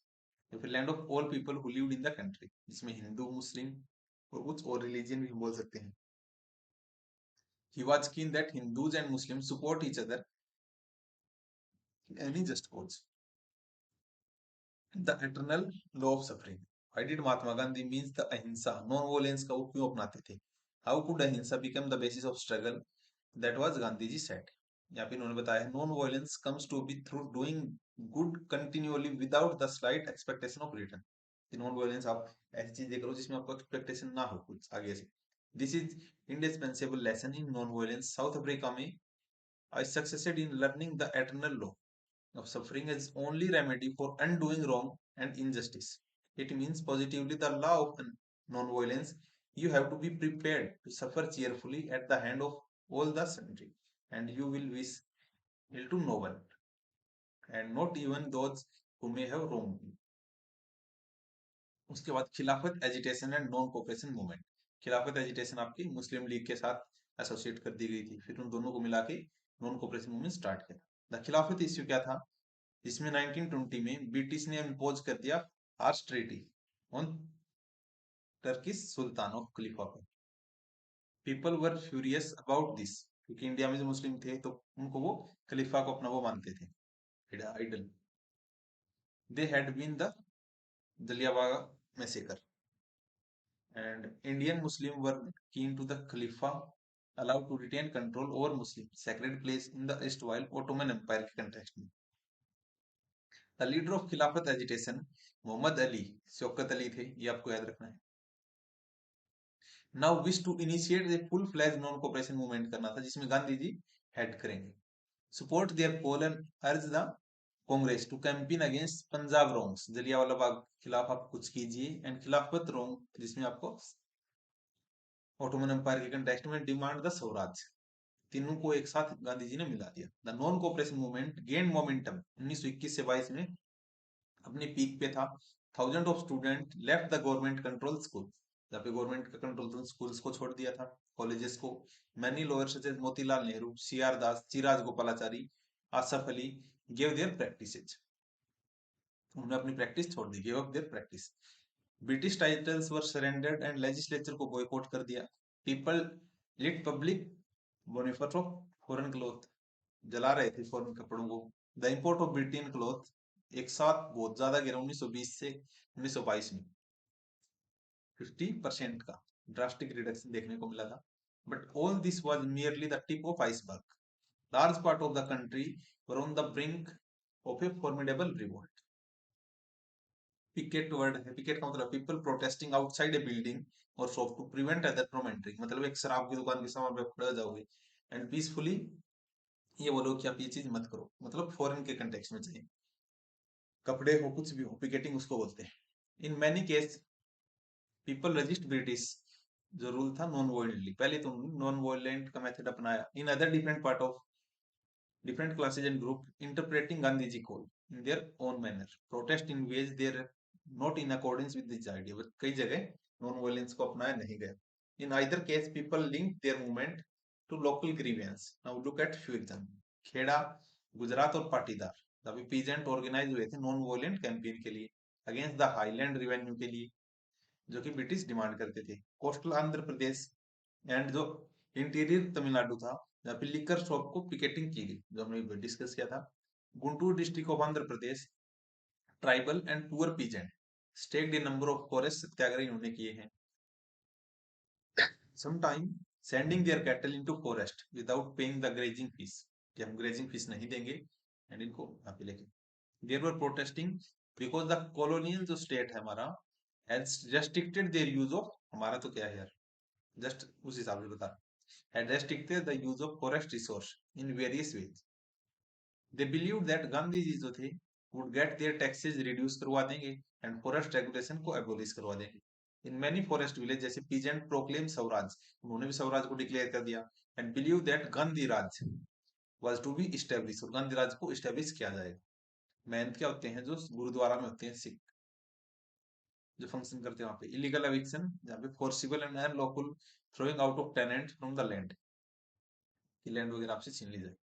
a land of all people who lived in the country, जिसमें हिंदू, मुस्लिम और कुछ और रिलीजन भी बोल सकते हैं. He was keen that Hindus and Muslims support each other in any just cause. The eternal law of suffering. Why did Mahatma Gandhi means the ahimsa, non-violence का वो क्यों अपनाते थे? How could ahimsa become the basis of struggle? That was Gandhi ji said. यहाँ पे उन्होंने बताया non violence comes to be through doing good continuously without the slight expectation of return. Non violence आप ऐसी चीजें करो जिसमें आपको एक्सपेक्टेशन ना हो कुछ आगे से. This is indispensable lesson in non violence. South Africa में I succeeded in learning the eternal law of suffering is only remedy for undoing wrong and injustice. It means positively the law of non-violence. You have to be prepared to suffer cheerfully at the hand of all the sundry, and you will wish ill to no one, and not even those who may have wronged you. उसके बाद खिलाफत agitation and non cooperation movement. खिलाफत एजिटेशन आपकी मुस्लिम लीग के साथ एसोसिएट कर दी गई थी, फिर उन दोनों को मिला के नॉन कोऑपरेशन मूवमेंट स्टार्ट किया. द खिलाफत इश्यू क्या था, जिसमें 1920 में ब्रिटिश ने इम्पोज कर दिया harsh treaty on Turkish sultan of khalifa पर. People were furious about this, क्योंकि इंडिया में जो मुस्लिम थे तो उनको वो खलीफा को अपना वो मानते थे, idol. They had been the Jallianwala massacre, and Indian Muslim were keen to the Khalifa allowed to retain control over Muslim sacred place in the East while Ottoman Empire के context में. The leader of Khilafat agitation Mohammad Ali, Shaukat Ali थे, ये आपको याद रखना है. Now wish to initiate a full fledged non cooperation movement करना था, जिसमें गांधी जी हेड करेंगे. Support their call and urge the Congress to campaign against Punjab wrongs. Jallianwala Bagh खिलाफ आप कुछ कीजिए, एंड खिलाफत wrong जिसमें आपको ऑटोमन एम्पायर के कंटेक्स्ट में डिमांड द स्वराज. तीनों को एक साथ गांधी जी ने मिला दिया. The non cooperation movement gain momentum 1921 से 22 में अपने पीक पे था. Thousand of student left the government control school, जहाँ पे गवर्नमेंट का कंट्रोल स्कूल्स को छोड़ दिया था, कॉलेजेस को. Many lawyer such as Motilal Nehru, C R Das, चिराज Gopalachari, Asaf Ali gave their practices. उन्होंने अपनी प्रैक्टिस छोड़ दी, give up their practice. British titles were surrendered and legislature को बॉयकॉट कर दिया. People lit public bonfire of foreign cloth, जला रहे थे फॉरेन कपड़ों को. The import of Britain cloth एक साथ बहुत ज्यादा गिरा 1920 से 1922 में, 50% का ड्रास्टिक रिडक्शन देखने को मिला था. But all this was merely the tip of iceberg. Large part of the country were on the brink of a formidable revolt. Picket word है, पिकेट का मतलब people protesting outside a building और shop to prevent other from entering. मतलब एक शराब की दुकान के सामने आप खड़े हो जाओगे एंड पीसफुली ये बोलो कि आप ये चीज मत करो, मतलब फॉरेन के कंटेक्स्ट में चाहिए. कपड़े हो कुछ भी हो, पिकेटिंग उसको बोलते हैं. In many case people resist British, जो रूल था नॉन वायलेंटली. पहले तो नॉन वायलेंट का मेथड अपनाया. In other different part of different classes and group interpreting Gandhiji call in their own manner. Protest in ways they are not in accordance with this idea. But कई जगह non violence को अपनाया नहीं गया. In either case, people link their movement to local grievance. Now look at few examples. Kheda, Gujarat और पाटीदार, तभी पीजेंट ऑर्गेनाइज हुए थे नॉन वायलेंट कैंपेन के लिए अगेंस्ट द हाईलैंड रिवेन्यू के लिए, जो कि ब्रिटिश डिमांड करते थे. कोस्टल आंध्र प्रदेश एंड जो इंटीरियर तमिलनाडु था, जहाँ पे लिकर शॉप को पिकेटिंग की गई, जो हमने डिस्कस किया था. Guntur district of Andhra Pradesh, tribal and poor peasant staged a number of forest satyagraha इन्होंने किए हैं. Sometime sending their cattle into forest without paying the grazing fees, कि हम ग्रेजिंग फीस नहीं देंगे एंड इनको यहाँ पे लेके. There were protesting because the colonial जो स्टेट है हमारा has restricted their use of, हमारा तो क्या है यार, जस्ट उस हिसाब से बता, had restricted the use of forest resource in various ways. They believed that Gandhi ji जो थे would get their taxes reduce करवा देंगे and forest regulation को abolish करवा देंगे. In many forest village जैसे peasant proclaim स्वराज, उन्होंने भी स्वराज को डिक्लेयर कर दिया and believe that Gandhi Raj was to be established, और गांधी राज को establish किया जाएगा. महंत क्या होते हैं, जो गुरुद्वारा में होते हैं सिख, जो फंक्शन करते हैं वहां पे। इलीगल एविक्शन, जहाँ पे forcible and unlawful throwing out of tenant from the land, की लैंड वगैरह आपसे छीन ली जाए।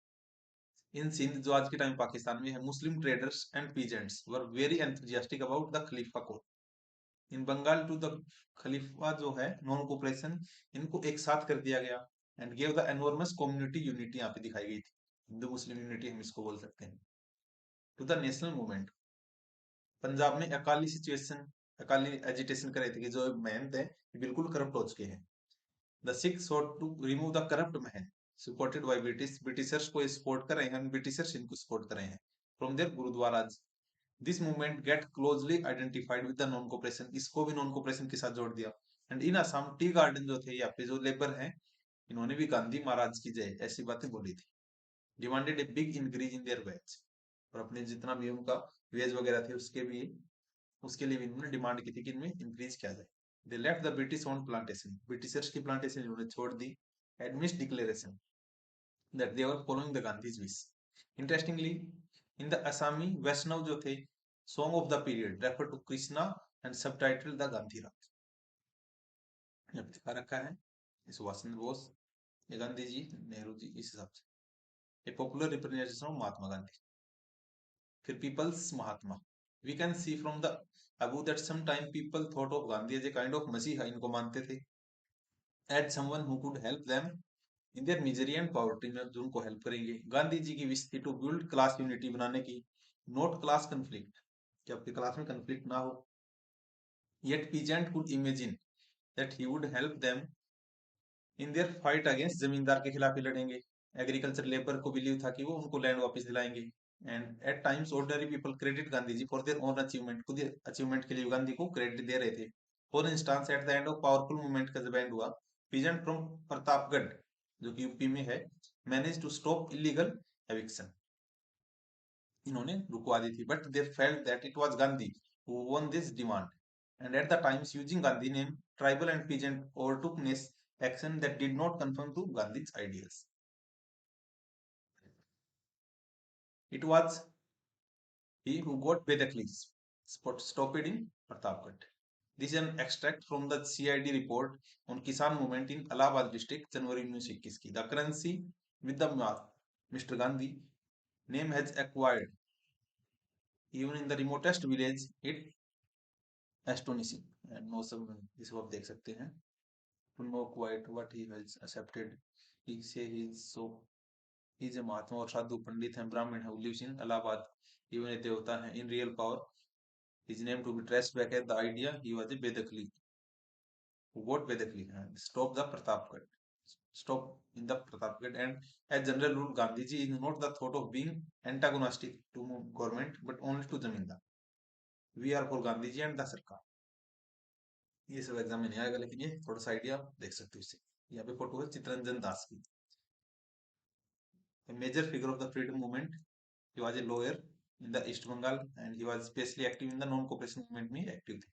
इन सिंध, जो आज के टाइम पाकिस्तान में है, Muslim traders and peasants were very enthusiastic about the Khalifa code in Bengal to the Khalifa, जो है नॉन कोऑपरेशन, इनको एक साथ कर दिया गया and give the enormous community unity, यहाँ पे दिखाई गई थी, हिंदू मुस्लिम यूनिटी हम इसको बोल सकते हैं। To the national movement, Punjab में अकाली सिचुएशन, अकाली एजिटेशन कर रहे थे कि जो महंत है ये बिल्कुल करप्ट हो चुके हैं। The Sikh sought to remove the corrupt mahant supported by British, Britishers को सपोर्ट कर रहे हैं, ब्रिटिशर्स इनको सपोर्ट कर रहे हैं from their gurdwaras. This movement get closely identified with the non cooperation, इसको भी नॉन कोऑपरेशन के साथ जोड़ दिया। And in Assam tea garden जो थे, यहाँ पे जो लेबर हैं, इन्होंने भी गांधी महाराज की जय ऐसी बातें बोली थी। Demanded a big increase in their wage, और अपने जितना भी उनका वेज वगैरह थे उसके लिए भी इन्होंने डिमांड की थी कि इनमें इंक्रीज किया जाए। They left the British own plantation, Britishers की प्लांटेशन इन्होंने छोड़ दी। Admits declaration that they were following the Gandhi's wish. Interestingly, in the Assamese Vaishnava जो थे, song of the period refer to Krishna and subtitle the Gandhi Raj, यहाँ पे दिखा रखा है, सुभाष चंद्र बोस, ये गांधी जी, नेहरू जी, इस हिसाब से। A popular representation of Mahatma Gandhi. फिर people's Mahatma, we can see from the above that some time people thought of Gandhi as a kind of मसीहा, इनको मानते थे, as someone who could help them in their misery and poverty, में जो उनको हेल्प करेंगे। गांधी जी की विश थी टू बिल्ड क्लास यूनिटी, बनाने की, नॉट क्लास कंफ्लिक्ट, कि आपकी क्लास में कंफ्लिक्ट ना हो। Yet peasant could imagine that he would help them in there fight against, जमींदार के खिलाफ ही लड़ेंगे। एग्रीकल्चर लेबर को बिलीव था कि वो उनको लैंड वापस दिलाएंगे। And at times ordinary people credit Gandhi ji for their own achievement, खुद अचीवमेंट के लिए गांधी को क्रेडिट दे रहे थे। For instance, at the end of powerful movement का जब एंड हुआ, पीजेंट फ्रॉम प्रतापगढ़, जो कि यूपी में है, manage to stop illegal eviction, इन्होंने रुकवा दी थी, but they felt that it was Gandhi who won this demand, and at the times using Gandhi name, tribal and peasant overtook action that did not conform to Gandhi's ideals. It was he who got Bedakli stopped in Pratapgarh. This is an extract from the CID report on Kisan movement in Allahabad district, January 1921 की. The currency with the Mr. Gandhi name has acquired even in the remotest village, it astonishing and no some, जिसको आप देख सकते हैं, to know quite what he has accepted. He say he is so, he is a महात्मा और साधु पंडित है, ब्राह्मण है, who lives in Allahabad, even a देवता है, in real power. His name to be traced back at the idea he was a Bedakli, who got Bedakli and stop the Pratapgarh, stop in the Pratapgarh. And as general rule, Gandhiji is not the thought of being antagonistic to government, but only to Zamindar. We are for Gandhiji and the Sarkar. ये सब एग्जाम में नहीं आएगा, लेकिन ये थोड़ा सा आइडिया आप देख सकते हो इससे। यहाँ पे फोटो है चितरंजन दास की, major figure of the freedom movement, he was a lawyer in the East Bengal and he was especially active in the non cooperation movement में एक्टिव थे।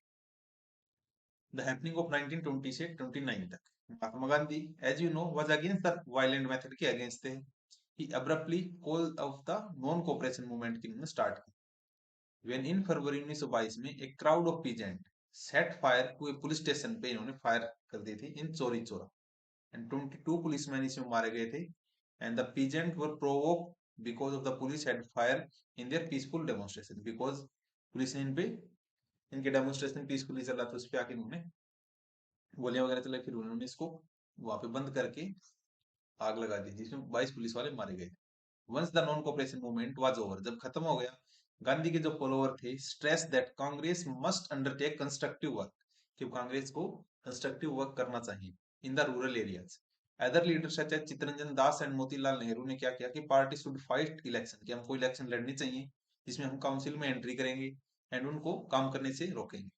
The happening of 1920 से 29 तक, Mahatma Gandhi as you know was against the violent method के अगेंस्ट थे। he abruptly called of the non cooperation movement की उन्होंने स्टार्ट की। when in फरवरी 1922 में एक crowd of peasant set fire to a police station पे इन्होंने फायर कर दी थी इन चोरी चोरा, एंड 22 पुलिसमैन इसमें मारे गए थे। And the peasant were provoke because of the police had fire in their peaceful demonstration, because police ने इन पे, इनके डेमोन्स्ट्रेशन पीसफुली चल रहा था, उस पे आके इन्होंने गोलियां वगैरह चलाई, फिर उन्होंने इसको वहां पे बंद करके आग लगा दी, जिसमें 22 पुलिस वाले मारे गए। Once the non cooperation movement was over, जब खत्म हो गया, गांधी के जो फॉलोअर थे stress that Congress must undertake constructive work, कि कांग्रेस को कंस्ट्रक्टिव वर्क करना चाहिए in the rural areas. Other leaders such as Chittaranjan Das and Motilal Nehru ने क्या किया कि पार्टी शुड फाइट इलेक्शन, कि हमको इलेक्शन लड़नी चाहिए जिसमें हम काउंसिल में एंट्री करेंगे एंड उनको काम करने से रोकेंगे।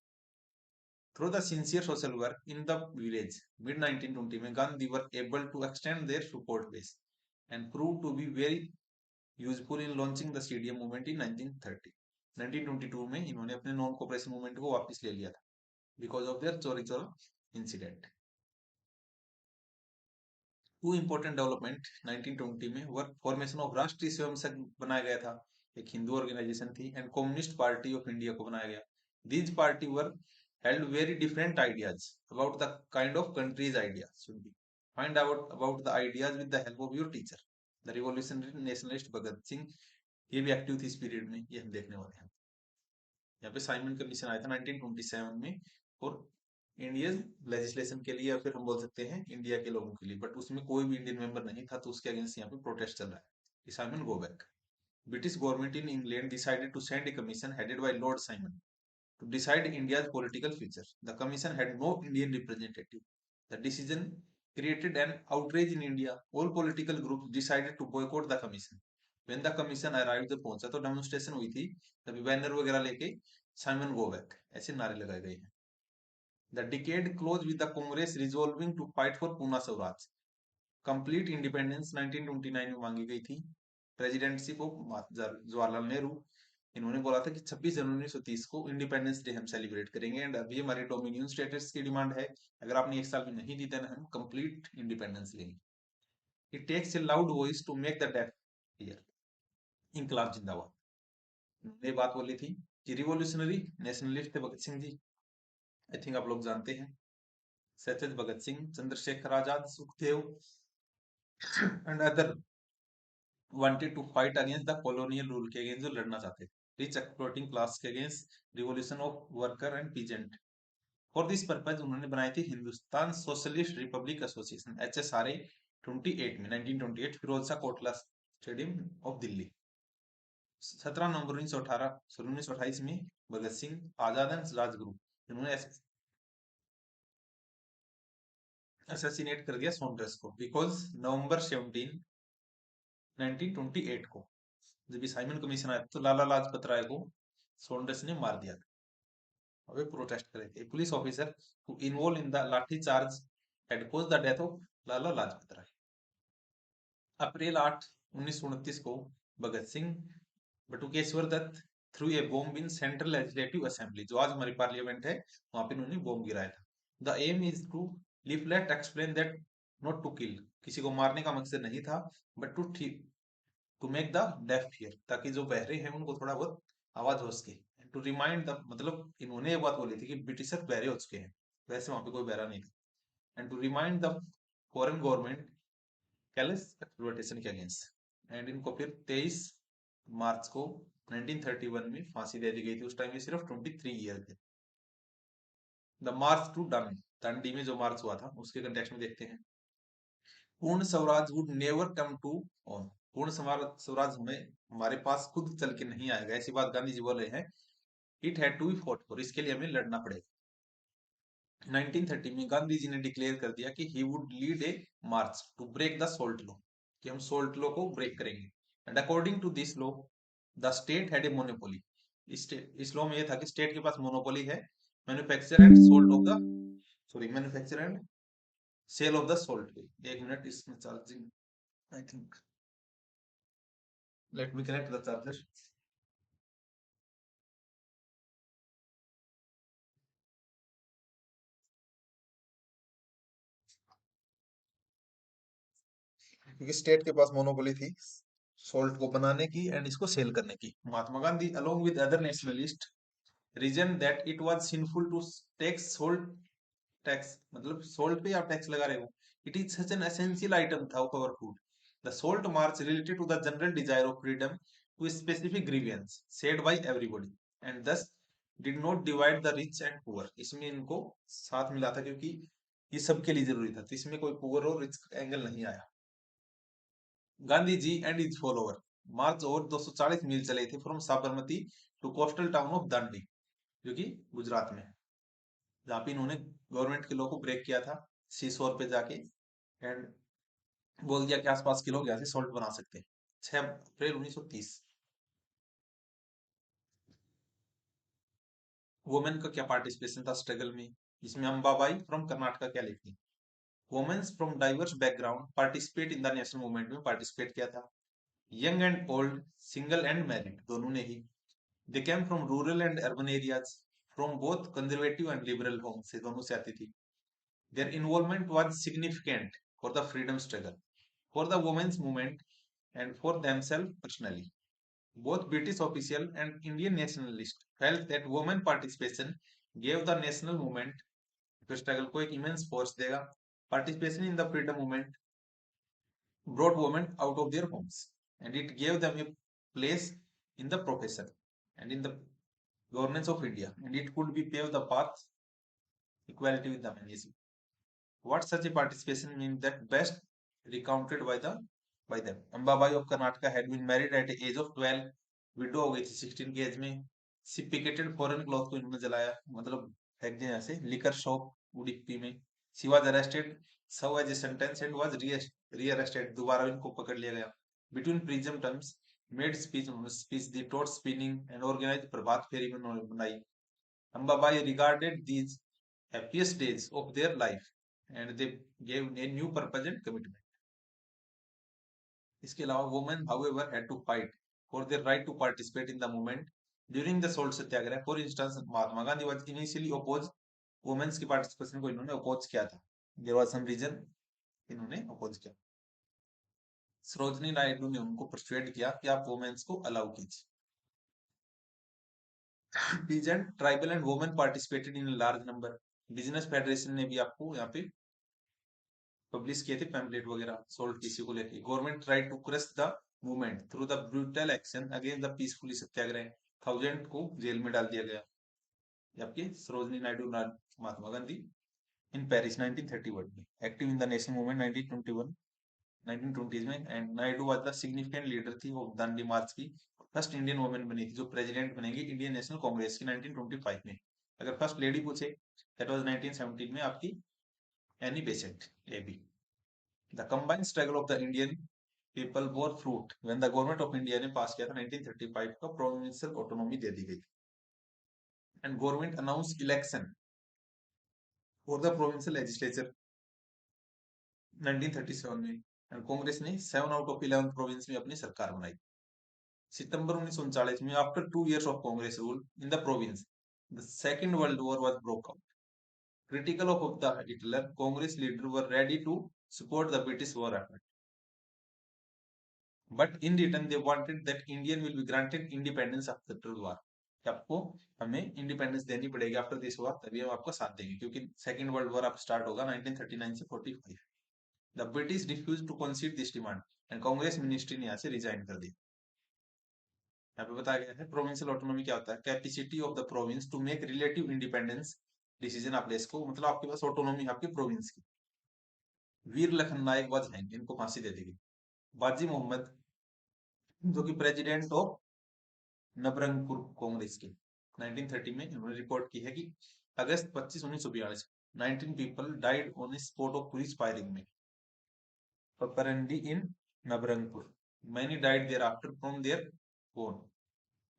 Through the sincere social work in the village, mid 1920 में Gandhi were able to extend their support base and prove to be very useful in launching the CDM movement in 1930। 1922 में इन्होंने अपने नॉन कोऑपरेशन मूवमेंट को वापस ले लिया था बिकॉज ऑफ देयर चोरी चोरा इंसिडेंट। टू इंपॉर्टेंट डेवलपमेंट 1920 में वर फॉर्मेशन ऑफ राष्ट्रीय स्वयंसेवक बनाया गया था, एक हिंदू ऑर्गेनाइजेशन थी, and communist party of India को बनाया गया। These party were held very different ideas about the kind of country's ideas should be. Find out about the ideas with the help of your teacher. The revolutionary nationalist Bhagat Singh ये भी एक्टिव थी इस पीरियड में, ये हम देखने वाले हैं। यहाँ पे साइमन कमीशन आया था 1927 में और इंडियन लेजिस्लेशन के लिए, या फिर हम बोल सकते हैं इंडिया के लोगों के लिए, बट उसमें कोई भी इंडियन मेंबर नहीं था, तो उसके अगेंस्ट यहाँ पे प्रोटेस्ट चल रहा है। Simon go back. British government in England decided to send a commission headed by Lord Simon to decide India's political future. The commission had no Indian representative. The decision created an outrage in India. All political groups decided to boycott the commission. When the commission arrived, जब पहुंचा तो डेमोन्स्ट्रेशन हुई थी, तभी बैनर वगैरह लेके साइमन गो बैक ऐसे नारे लगाए गए हैं। The decade closed with the Congress resolving to fight for Pune Swaraj. Complete independence 1929 में मांगी गई थी। प्रेसिडेंटशिप ऑफ जवाहरलाल नेहरू, इन्होंने बोला था कि 26 जनवरी 1930 को इंडिपेंडेंस डे हम सेलिब्रेट करेंगे एंड अभी हमारी डोमिनियन स्टेटस की डिमांड है, अगर आपने एक साल में नहीं दी देना हम कंप्लीट इंडिपेंडेंस लेंगे। It takes a loud voice to make the deaf hear. इंकलाब जिंदाबाद, ये बात बोली थी कि रिवॉल्यूशनरी नेशनलिस्ट थे भगत सिंह जी, आई थिंक आप लोग जानते हैं। Such Bhagat Singh, Chandrashekhar Azad, Sukhdev and other wanted to fight against the colonial rule के अगेंस्ट, जो लड़ना चाहते थे रिच एक्सप्लॉटिंग क्लास के against, revolution of worker and peasant. For this purpose उन्होंने बनाई थी Hindustan socialist republic association HSRA 28 में 1928 फिरोज शाह कोटला स्टेडियम ऑफ दिल्ली। 17 नवंबर 1928 में भगत सिंह, आजाद एंड राजगुरु, इन्होंने असैसिनेट कर दिया सोनड्रेस को, बिकॉज नवंबर 17 1928 को जब साइमन कमीशन आया तो लाला लाजपत राय को सोनड्रेस ने मार दिया था। वे प्रोटेस्ट करे थे। Police officer who involve in the lathi charge had caused the death of Lala Lajpat Rai. अप्रैल 8 1929 को Bhagat Singh Batukeshwar Dutt threw a bomb in central legislative assembly, जो आज हमारी पार्लियामेंट है, वहां पे उन्होंने बॉम्ब गिराया था। The aim is to leaflet explain that not to kill, किसी को मारने का मकसद नहीं था, but to make the deaf hear, ताकि जो बहरे हैं उनको थोड़ा बहुत आवाज हो सके। टू रिमाइंड द, मतलब इन्होंने ये बात बोली थी कि ब्रिटिशर बहरे हो चुके हैं, वैसे वहां पे कोई बहरा नहीं था। And to remind the foreign government callous exploitation के अगेंस्ट। एंड इनको फिर 23 मार्च को 1931 में फांसी दे दी गई थी। उस टाइम ये सिर्फ 23 ईयर थे। द मार्च टू दांडी में जो मार्च हुआ था उसके कंटेक्स्ट में देखते हैं। Purna Swaraj would never come to on, Purna Swaraj में हमारे पास खुद चल के नहीं आएगा, ऐसी बात गांधी जी बोल रहे हैं। It had to be fought for, इसके लिए हमें लड़ना पड़ेगा। 1930 में गांधी जी ने डिक्लेयर कर दिया कि he would lead a march to break the salt law, कि हम सोल्ट लॉ को ब्रेक करेंगे। And according to this law the state had a monopoly, इस लॉ में ये था कि स्टेट के पास मोनोपोली है manufacture and salt of the, sorry, manufacture and sale of the salt. एक मिनट, इसमें charging, I think, let me connect the charger। क्योंकि स्टेट के पास मोनोपोली थी सोल्ट को बनाने की एंड इसको सेल करने की। Mahatma Gandhi along with other nationalist reason that it was sinful to tax salt, tax मतलब सोल्ट पे आप टैक्स लगा रहे हो, it is such an essential item था of our food. The salt march related to the general desire of freedom to specific grievance said by everybody and thus did not divide the rich and poor. इसमें इनको साथ मिला था क्योंकि ये सबके लिए जरूरी था, तो इसमें कोई पुअर और रिच एंगल नहीं आया। Gandhi ji and is follower march और 240 मील चले थे from Sabarmati to coastal town of Dandi, जो कि गुजरात में, जहाँ पे इन्होंने गवर्नमेंट के लॉ को ब्रेक किया था सी शोर पे जाके, एंड बोल दिया कि आसपास के लोग यहाँ से सॉल्ट बना सकते हैं। 6 अप्रैल 1930। वुमेन का क्या पार्टिसिपेशन था स्ट्रगल में, इसमें अंबाबाई फ्रॉम कर्नाटका क्या लिखती, women's from diverse background participate in the national movement में पार्टिसिपेट किया था। Young and old, single and married, दोनों ने ही। They came from rural and urban areas, from both conservative and liberal home से, दोनों से आती थी। Their involvement was significant for the freedom struggle, for the women's movement and for themselves personally. Both British official and Indian nationalists felt that women participation gave the national movement, फिर स्ट्रगल को एक इमेंस फोर्स देगा। Participation in the freedom movement brought women out of their homes and it gave them a place in the profession and in the governance of India, and it could be pave the path equality with the men. What such a participation means that best recounted by them. Ambabai of Karnataka had been married at the age of 12, window हो गई थी 16 की एज में। सी पिकेटेड फॉरेन क्लॉथ को इन्होंने जलाया, मतलब फेंक दिया ऐसे, लिकर शॉप उडुपी में। She was arrested, serve as a sentence and was rearrested, दोबारा इनको पकड़ लिया गया। Between prison terms made speech, उन्होंने स्पीच दी, taught spinning and organise prabhat pheri में उन्होंने बनाई। Ambabai regarded these happiest days of their life and they gave a new purpose and commitment. इसके अलावा women however had to fight for their right to participate in the movement during the salt Satyagraha. For instance, Mahatma Gandhi was initially opposed women's की participation को, इन्होंने oppose किया था. There was some reason इन्होंने oppose किया. सरोजनी नायडू ने उनको persuade किया कि आप women's को allow कीजिए. Peasant, tribal and women participated in a large number. Business federation ने भी आपको यहाँ पे पब्लिश किए थे पैम्पलेट वगैरह सोल्ट इश्यू को लेके। Government tried to crush the movement through the brutal action against the peacefully satyagraha. 1000 को जेल में डाल दिया गया। जबकि सरोजनी नायडू महात्मा गांधी इन पेरिस 1931 में, active in the national movement 1921 1920s में, and Naidu was the significant leader थी ऑफ दांडी मार्च की। फर्स्ट इंडियन वुमेन बनी थी जो प्रेसिडेंट बनेगी इंडियन नेशनल कांग्रेस की 1925 में। अगर फर्स्ट लेडी पूछे दैट वाज 1917 में आपकी एनी बेसेंट एबी। The combined struggle of the Indian people bore fruit when the government of India ने पास किया था 1935 का प्रोविंशियल ऑटोनॉमी दे दी गई and government announce election for the provincial legislature 1937 में एंड कांग्रेस ने 7 आउट ऑफ 11 प्रोविंस में अपनी सरकार बनाई। सितंबर 1939 में after 2 years of Congress rule in the province, the Second World War was broke out. Critical of the Hitler, Congress leaders were ready to support the British war effort. But in return they wanted that Indian will be granted independence after the war. आपको हमें इंडिपेंडेंस देनी पड़ेगी आफ्टर दिस वॉर, तभी हम आपको साथ देंगे, क्योंकि सेकंड वर्ल्ड वॉर आप स्टार्ट होगा 1939 से 45। The British refuse to concede this demand and Congress ministry ने यहाँ से रिजाइन कर दी। यहाँ पे बताया गया है प्रोविंशियल ऑटोनॉमी क्या होता है, capacity of the province to make relative independence decision आप ले इसको, मतलब आपके पास ऑटोनॉमी आपकी प्रोविंस की। वीर लखन नायक वाज हैंग, इनको फांसी दे दी गई। बाजी मोहम्मद जो कि प्रेसिडेंट ऑफ नबरंगपुर कांग्रेस की 1930 में उन्होंने रिपोर्ट की है कि August 25 1942 19 people died on spot of police firing में Paparandi in Nabarangpur. Many died there after from their own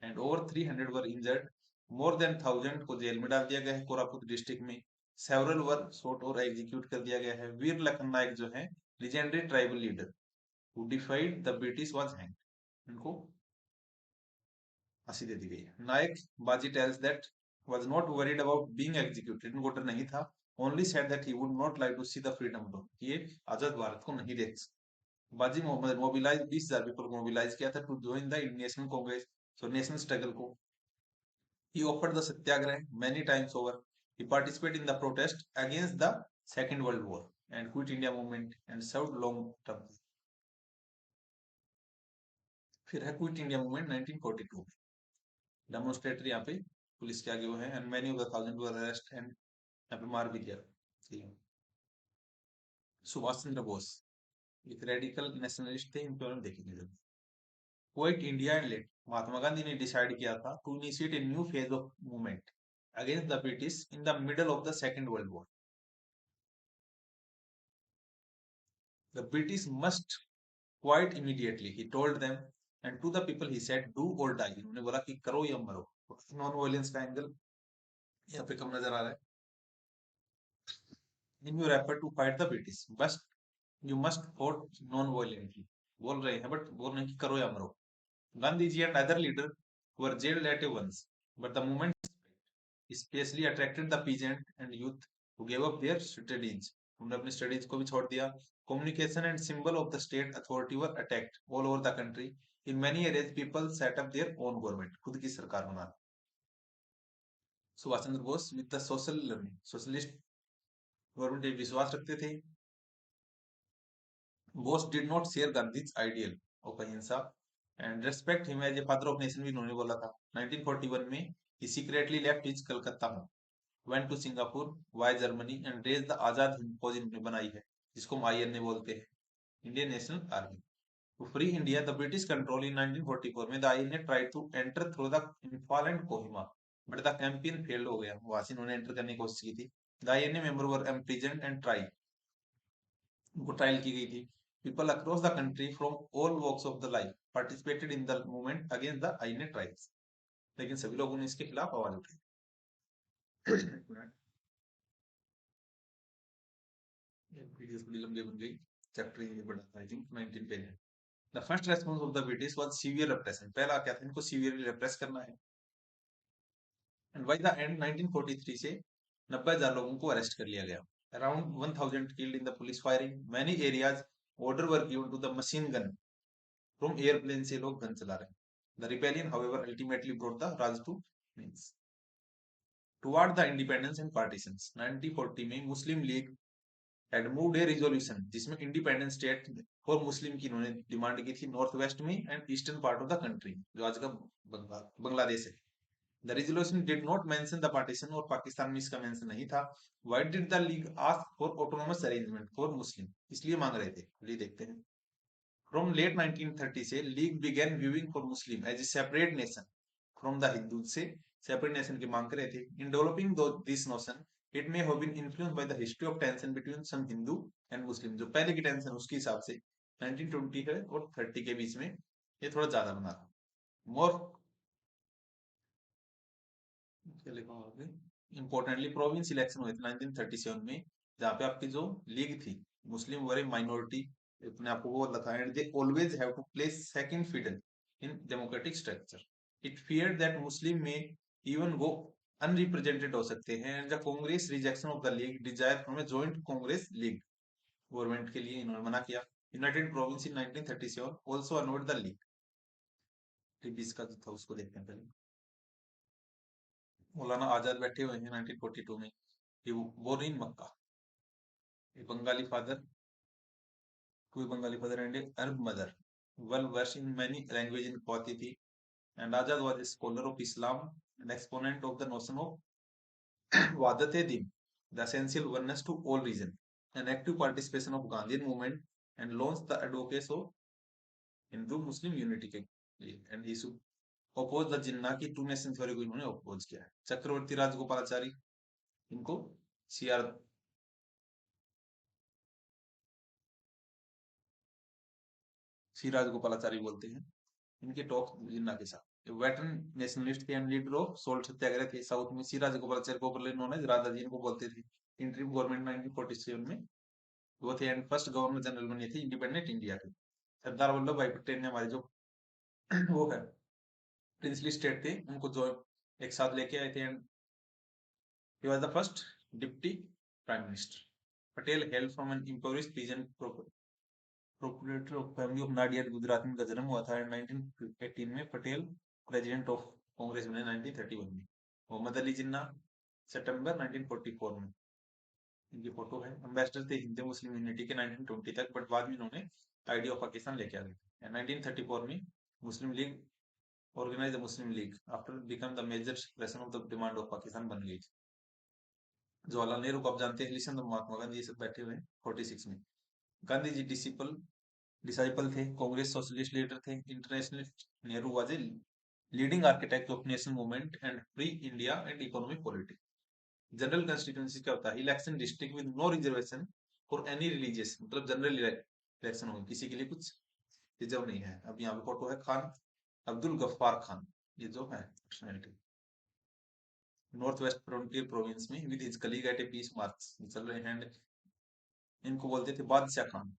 and over 300 were injured. More than 1000 को जेल में डाल दिया गया है कोरापुट डिस्ट्रिक्ट में। सेवरल वर शॉट और एग्जीक्यूट कर दिया गया है। वीर लखन नायक जो है legendary tribal leader who defied the British was hanged, इनको फांसी दे दी गई। Nayak Baji tells that was not worried about being executed, इनको डर नहीं था, only said that he would not like to see the freedom zone, ये आजाद भारत को नहीं देख सकते। बाजी मोहम्मद मोबिलाइज 20,000 पीपल को मोबिलाइज किया था to join the national Congress, so national struggle को। he offered the satyagraha many times over, he participated in the protest against the second world war and quit india movement and served long term। फिर है क्विट इंडिया मूवमेंट 1942 में। डेमोन्स्ट्रेटर यहाँ पे पुलिस के आगे वो है and many of the 1000 were arrest and यहाँ पे मार भी दिया। ठीक है। सुभाष चंद्र बोस एक रेडिकल नेशनलिस्ट थे, इनको हम देखेंगे जब। Quit India and late, Mahatma Gandhi ने डिसाइड किया था to initiate a new phase of movement against the British in the middle of the second world war. The British must quit immediately he told them and to the people he said do or die, उन्होंने बोला कि करो या मरो। नॉन वायलेंस का एंगल यहाँ पे कम नजर आ रहा है। In your effort to fight the British बस you must fought non violently, बोल रहे हैं बट बोल रहे हैं कि करो या मरो। Gandhiji and other leaders were jailed at once, but the movement especially attracted the peasant and youth who gave up their studies. उन्होंने अपनी स्टडीज को भी छोड़ दिया। Communication and symbol of the state authority were attacked all over the country. In many areas, people set up their own government, खुद की सरकार बना। Subhash Chandra Bose with the socialist government विश्वास रखते थे। Bose did not share Gandhi's ideal of ahimsa and respect him as a father of nation भी इन्होंने बोला था। 1941 में ही secretly left his Calcutta home, went to Singapore via Germany and raised the Azad Hind Fauj इन्होंने बनाई है, जिसको आईएनए बोलते हैं, Indian national army. To free India, the British control in 1944 में the INA tried to enter through the Imphal and Kohima, but the campaign failed हो गया, वहां से इन्होंने एंटर करने की कोशिश की थी। The INA member were imprisoned and tried, उनको ट्रायल की गई थी। People across the country from all walks of the life participated in the movement against the INA trials, लेकिन सभी लोगों ने इसके खिलाफ आवाज उठाई। वीडियो थोड़ी लंबी बन गई, चैप्टर ये बड़ा था, आई थिंक 19 पेज है। The first response of the British was severe रेप्रेशन, पहला क्या था, इनको सीवियरली रेप्रेस करना है। एंड बाय द एंड 1943 से 90,000 लोगों को अरेस्ट कर लिया गया। Around 1000 killed in the police firing, many areas order were given to the machine gun, from aeroplane से लोग गन चला रहे हैं। The rebellion however ultimately brought the Raj to means toward the independence and partitions. 1940 में Muslim League had moved a resolution, जिसमें इंडिपेंडेंस स्टेट फॉर मुस्लिम की इन्होंने डिमांड की थी, नॉर्थ वेस्ट में and eastern part of the country, जो आज का बांग्लादेश है। The resolution did not mention the partition, और पाकिस्तान में इसका मेंशन नहीं था। Why did the League ask for autonomous arrangement for Muslim, इसलिए मांग रहे थे, चलिए देखते हैं। फ्रॉम लेट 1930 से league began viewing for Muslim as a separate nation from the Hindu, से सेपरेट नेशन की मांग कर रहे थे। In developing this notion it may have been influenced by the history of tension between some Hindu and Muslim, जो पहले की टेंशन उसके हिसाब से 1920 है और 30 के बीच में ये थोड़ा ज्यादा बना था। मोर इंपॉर्टेंटली प्रोविंस इलेक्शन हुए थे 1937 में, जहाँ पे आपकी जो लीग थी, मुस्लिम वर माइनॉरिटी, अपने आप को वो रखा, and they always have to place second fiddle in democratic structure. It feared that Muslim में इवन वो अनरिप्रेजेंटेड हो सकते हैं, and the Congress rejection of the League desire from a joint Congress League, government के लिए इन्होंने मना किया। United Province in 1937 also annoyed the League. टीबीस का जो था उसको देखते हैं पहले। मौलाना आजाद बैठे हुए हैं 1942 में, born in Mecca, Bengali father, कोई Bengali father and Arab mother, well versed in many language in Pawati थी, and Azad was a scholar of Islam and exponent of the notion of Wahdat din, the essential oneness to all region, an active participation of Gandhian movement and launched the advocacy of Hindu Muslim unity के लिए, and he opposed the जिन्ना की टू नेशन थ्योरी को इन्होंने अपोज किया है। चक्रवर्ती राजगोपालाचारी, इनको सीआर सी राजगोपालाचारी बोलते हैं, इनके टॉक जिन्ना के साथ। वेटरन नेशनलिस्ट थे एंड लीडर ऑफ सोल्ट सत्याग्रह थे साउथ में। सी राजगोपालाचारी पॉपुलरली नोन एज राजा जी इनको बोलते थे। इंटरिम गवर्नमेंट 1947 में वो थे, एंड फर्स्ट गवर्नर जनरल बने थे इंडिपेंडेंट इंडिया के। सरदार वल्लभ भाई पटेल ने हमारे जो वो है प्रिंसली स्टेट थे उनको जो एक साथ लेके आए थे, and he was the first deputy prime minister. Patel hailed from an impoverish region, proprietor of family of Nadiad, Gujarat में इनका जन्म हुआ था। 1918 में पटेल प्रेसिडेंट ऑफ कांग्रेस बने 1931 में। मोहम्मद अली जिन्ना सितंबर 1944 में, इनकी फोटो है। एम्बेसडर थे हिंदू मुस्लिम यूनिटी के 1920 तक, बट बाद में इन्होंने आइडिया ऑफ पाकिस्तान लेके आ गए। 1934 में Muslim League organise the Muslim League after become the major expression of the demand of Pakistan बन गई। जवाहरलाल नेहरू को आप जानते हैं, लिसन महात्मा गांधी, ये सब बैठे हुए हैं 46 में। गांधी जी डिसाइपल थे, कांग्रेस सोशलिस्ट लीडर थे, internationalist. Nehru was a leading architect of national movement and free India and economic politics. General constituency क्या होता है, election district with no reservation for any religious, मतलब जनरल इलेक्शन होगी, किसी के लिए कुछ रिजर्व नहीं है। अब यहाँ पे फोटो है खान अब्दुल गफ्फार खान, ये जो है personality, north west frontier province में with his colleague at a peace march चल रहे हैं। इनको बोलते थे बादशाह खान,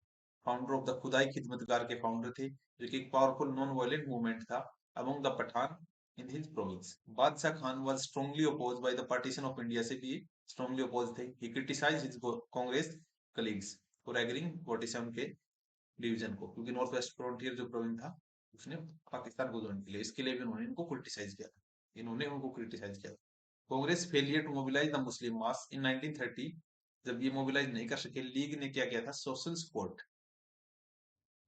फाउंडर ऑफ द खुदाई खिदमतगार के फाउंडर थे, जो कि एक पावरफुल नॉन वायलेंट मूवमेंट था among the Pathan in his province. Badshah Khan was strongly opposed by the partition of India, से भी स्ट्रांगली अपोज थे। He criticised his Congress colleagues for agreeing 47 के डिवीजन को, क्योंकि नॉर्थ वेस्ट फ्रंटियर जो प्रोविंस था उसने पाकिस्तान को ज्वाइन किया, इसके लिए भी उन्होंने इनको क्रिटिसाइज किया था, इन्होंने उनको क्रिटिसाइज किया। Congress failure to mobilise the Muslim mass in 1930, जब ये मोबिलाइज नहीं कर सके, लीग ने क्या किया था, सोशल सपोर्ट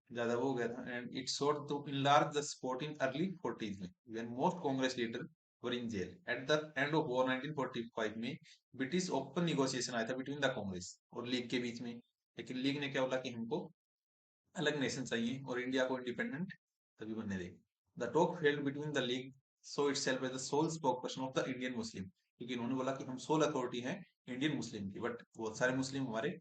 ज्यादा वो हो गया था, and it sought to enlarge the support in early 40s में, when most Congress leaders were in jail. At the end of war 1945 में ब्रिटिश ओपन निगोशिएशन आया था बिटवीन द कांग्रेस और लीग के बीच में, लेकिन लीग ने क्या बोला कि हमको अलग नेशन चाहिए और इंडिया को इंडिपेंडेंट तभी बनने देंगे. The talk failed between the league saw itself as the sole spokesperson of the Indian Muslim, क्योंकि इन्होंने बोला कि हम सोल अथॉरिटी हैं इंडियन मुस्लिम की, बट बहुत सारे मुस्लिम हमारे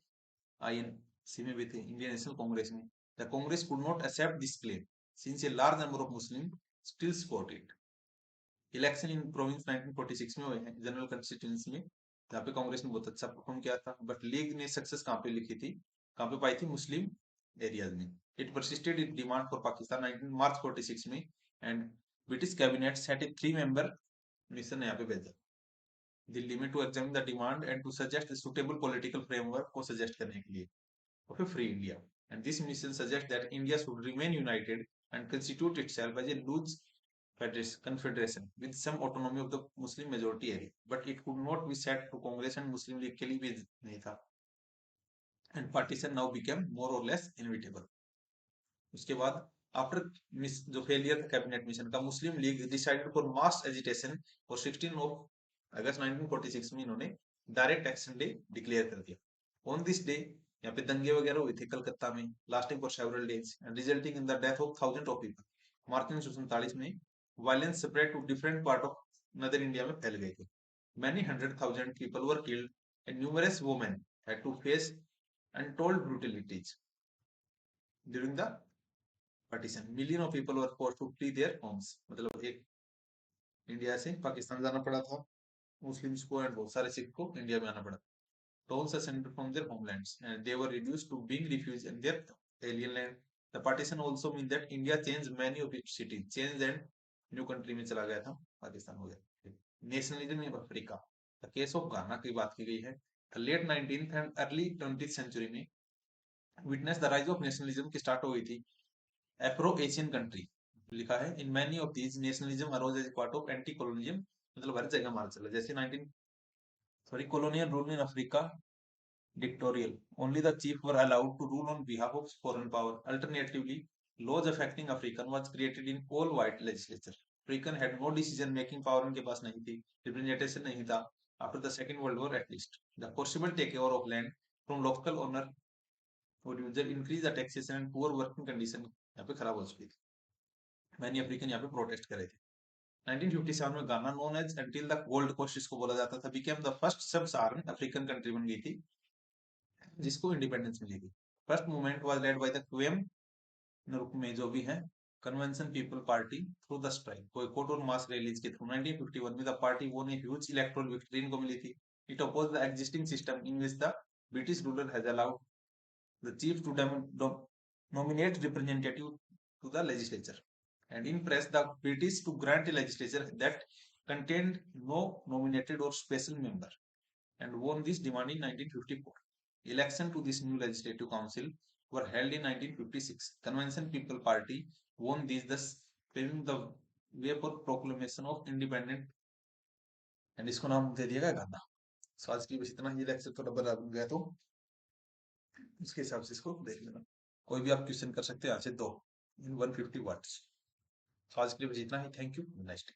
INC में भी थे, इंडियन नेशनल कांग्रेस में. The Congress could not accept this claim since a large number of Muslim still support it. Election in province 1946 में हुए हैं, जनरल कॉन्स्टिट्यूंसी में, जहाँ पे कांग्रेस ने बहुत अच्छा परफॉर्म किया था, बट लीग ने सक्सेस कहाँ पे लिखी थी, कहाँ पे पाई थी, मुस्लिम एरियाज में. It persisted in demand for Pakistan 19 March 46 में, and British cabinet set a 3 member mission यहाँ पे भेजा दिल्ली में to examine the demand and to suggest suitable political framework को सजेस्ट करने के लिए of a free India. And this mission suggests that India should remain united and constitute itself as a loose confederation with some autonomy of the Muslim majority area. But it could not be set to Congress and Muslim League के लिए भी नहीं था. And partition now became more or less inevitable. उसके बाद आफ्टर जो फेलियर था कैबिनेट मिशन का, Muslim League decided for mass agitation और 16 अगस्त 1946 में इन्होंने डायरेक्ट एक्शन डे डिक्लेयर कर दिया. ऑन दिस डे यहाँ पे दंगे वगैरह हुए थे कलकत्ता में, lasting for several days and resulting in the death of thousand of people. मार्च 1947 में violence spread to different part of northern India में फैल गए थे. Many 100,000 people were killed and numerous women had to face untold brutalities during the partition. Million of people were forced to flee their homes, मतलब एक इंडिया से पाकिस्तान जाना पड़ा था मुस्लिम्स को, एंड बहुत सारे सिख को इंडिया में आना पड़ा. Towns are sent from their homelands, and they were reduced to being refugees in their alien land. The partition also means that India changed many of its cities, changed and new country में चला गया था, पाकिस्तान हो गया. Nationalism in Africa, the case of Ghana की बात की गई है. The late 19th and early 20th century में witness the rise of nationalism की start हो गई थी. Afro-Asian country लिखा है. In many of these nationalism arose as a part of anti-colonialism, मतलब हर जगह मार चला, जैसे 19 colonial rule in Africa dictatorial. Only the chief were allowed to rule on behalf of foreign power. Alternatively, laws affecting African was created in all white legislature. African had no decision making power, उनके पास नहीं थी, representation नहीं था. After the Second World War, at least, the forcible takeover of land from local owner would usually increase the taxation and poor working condition यहाँ पे खराब हो चुकी थी. Many African यहाँ पे protest करे थे. 1957 में गाना known as until the Gold Coast इसको बोला जाता था, became the first sub-Saharan African country बन गई थी जिसको इंडिपेंडेंस मिली थी. First movement was led by the Kwame Nkrumah में जो भी है convention people party through the strike, boycott और मास रैलीज के थ्रू. 1951 में द पार्टी वोन ए ह्यूज इलेक्टोरल विक्ट्री इनको मिली थी. It oppose the existing system in which the British ruler has allowed the chief to nominate representative to the legislature and impress the British to grant a legislature that contained no nominated or special member, and won this demand in 1954. Election to this new legislative council were held in 1956. Convention People Party won this, thus paving the way for proclamation of independent, and इसको नाम दे दिया गया गांधा. सो आज की बस इतना ही. लेक्चर थोड़ा बड़ा गया तो उसके हिसाब से इसको देख लेना. कोई भी आप क्वेश्चन कर सकते हैं, आज से 2 इन 150 वर्ड्स. सो आज के लिए बस इतना ही. Thank you. नेक्स्ट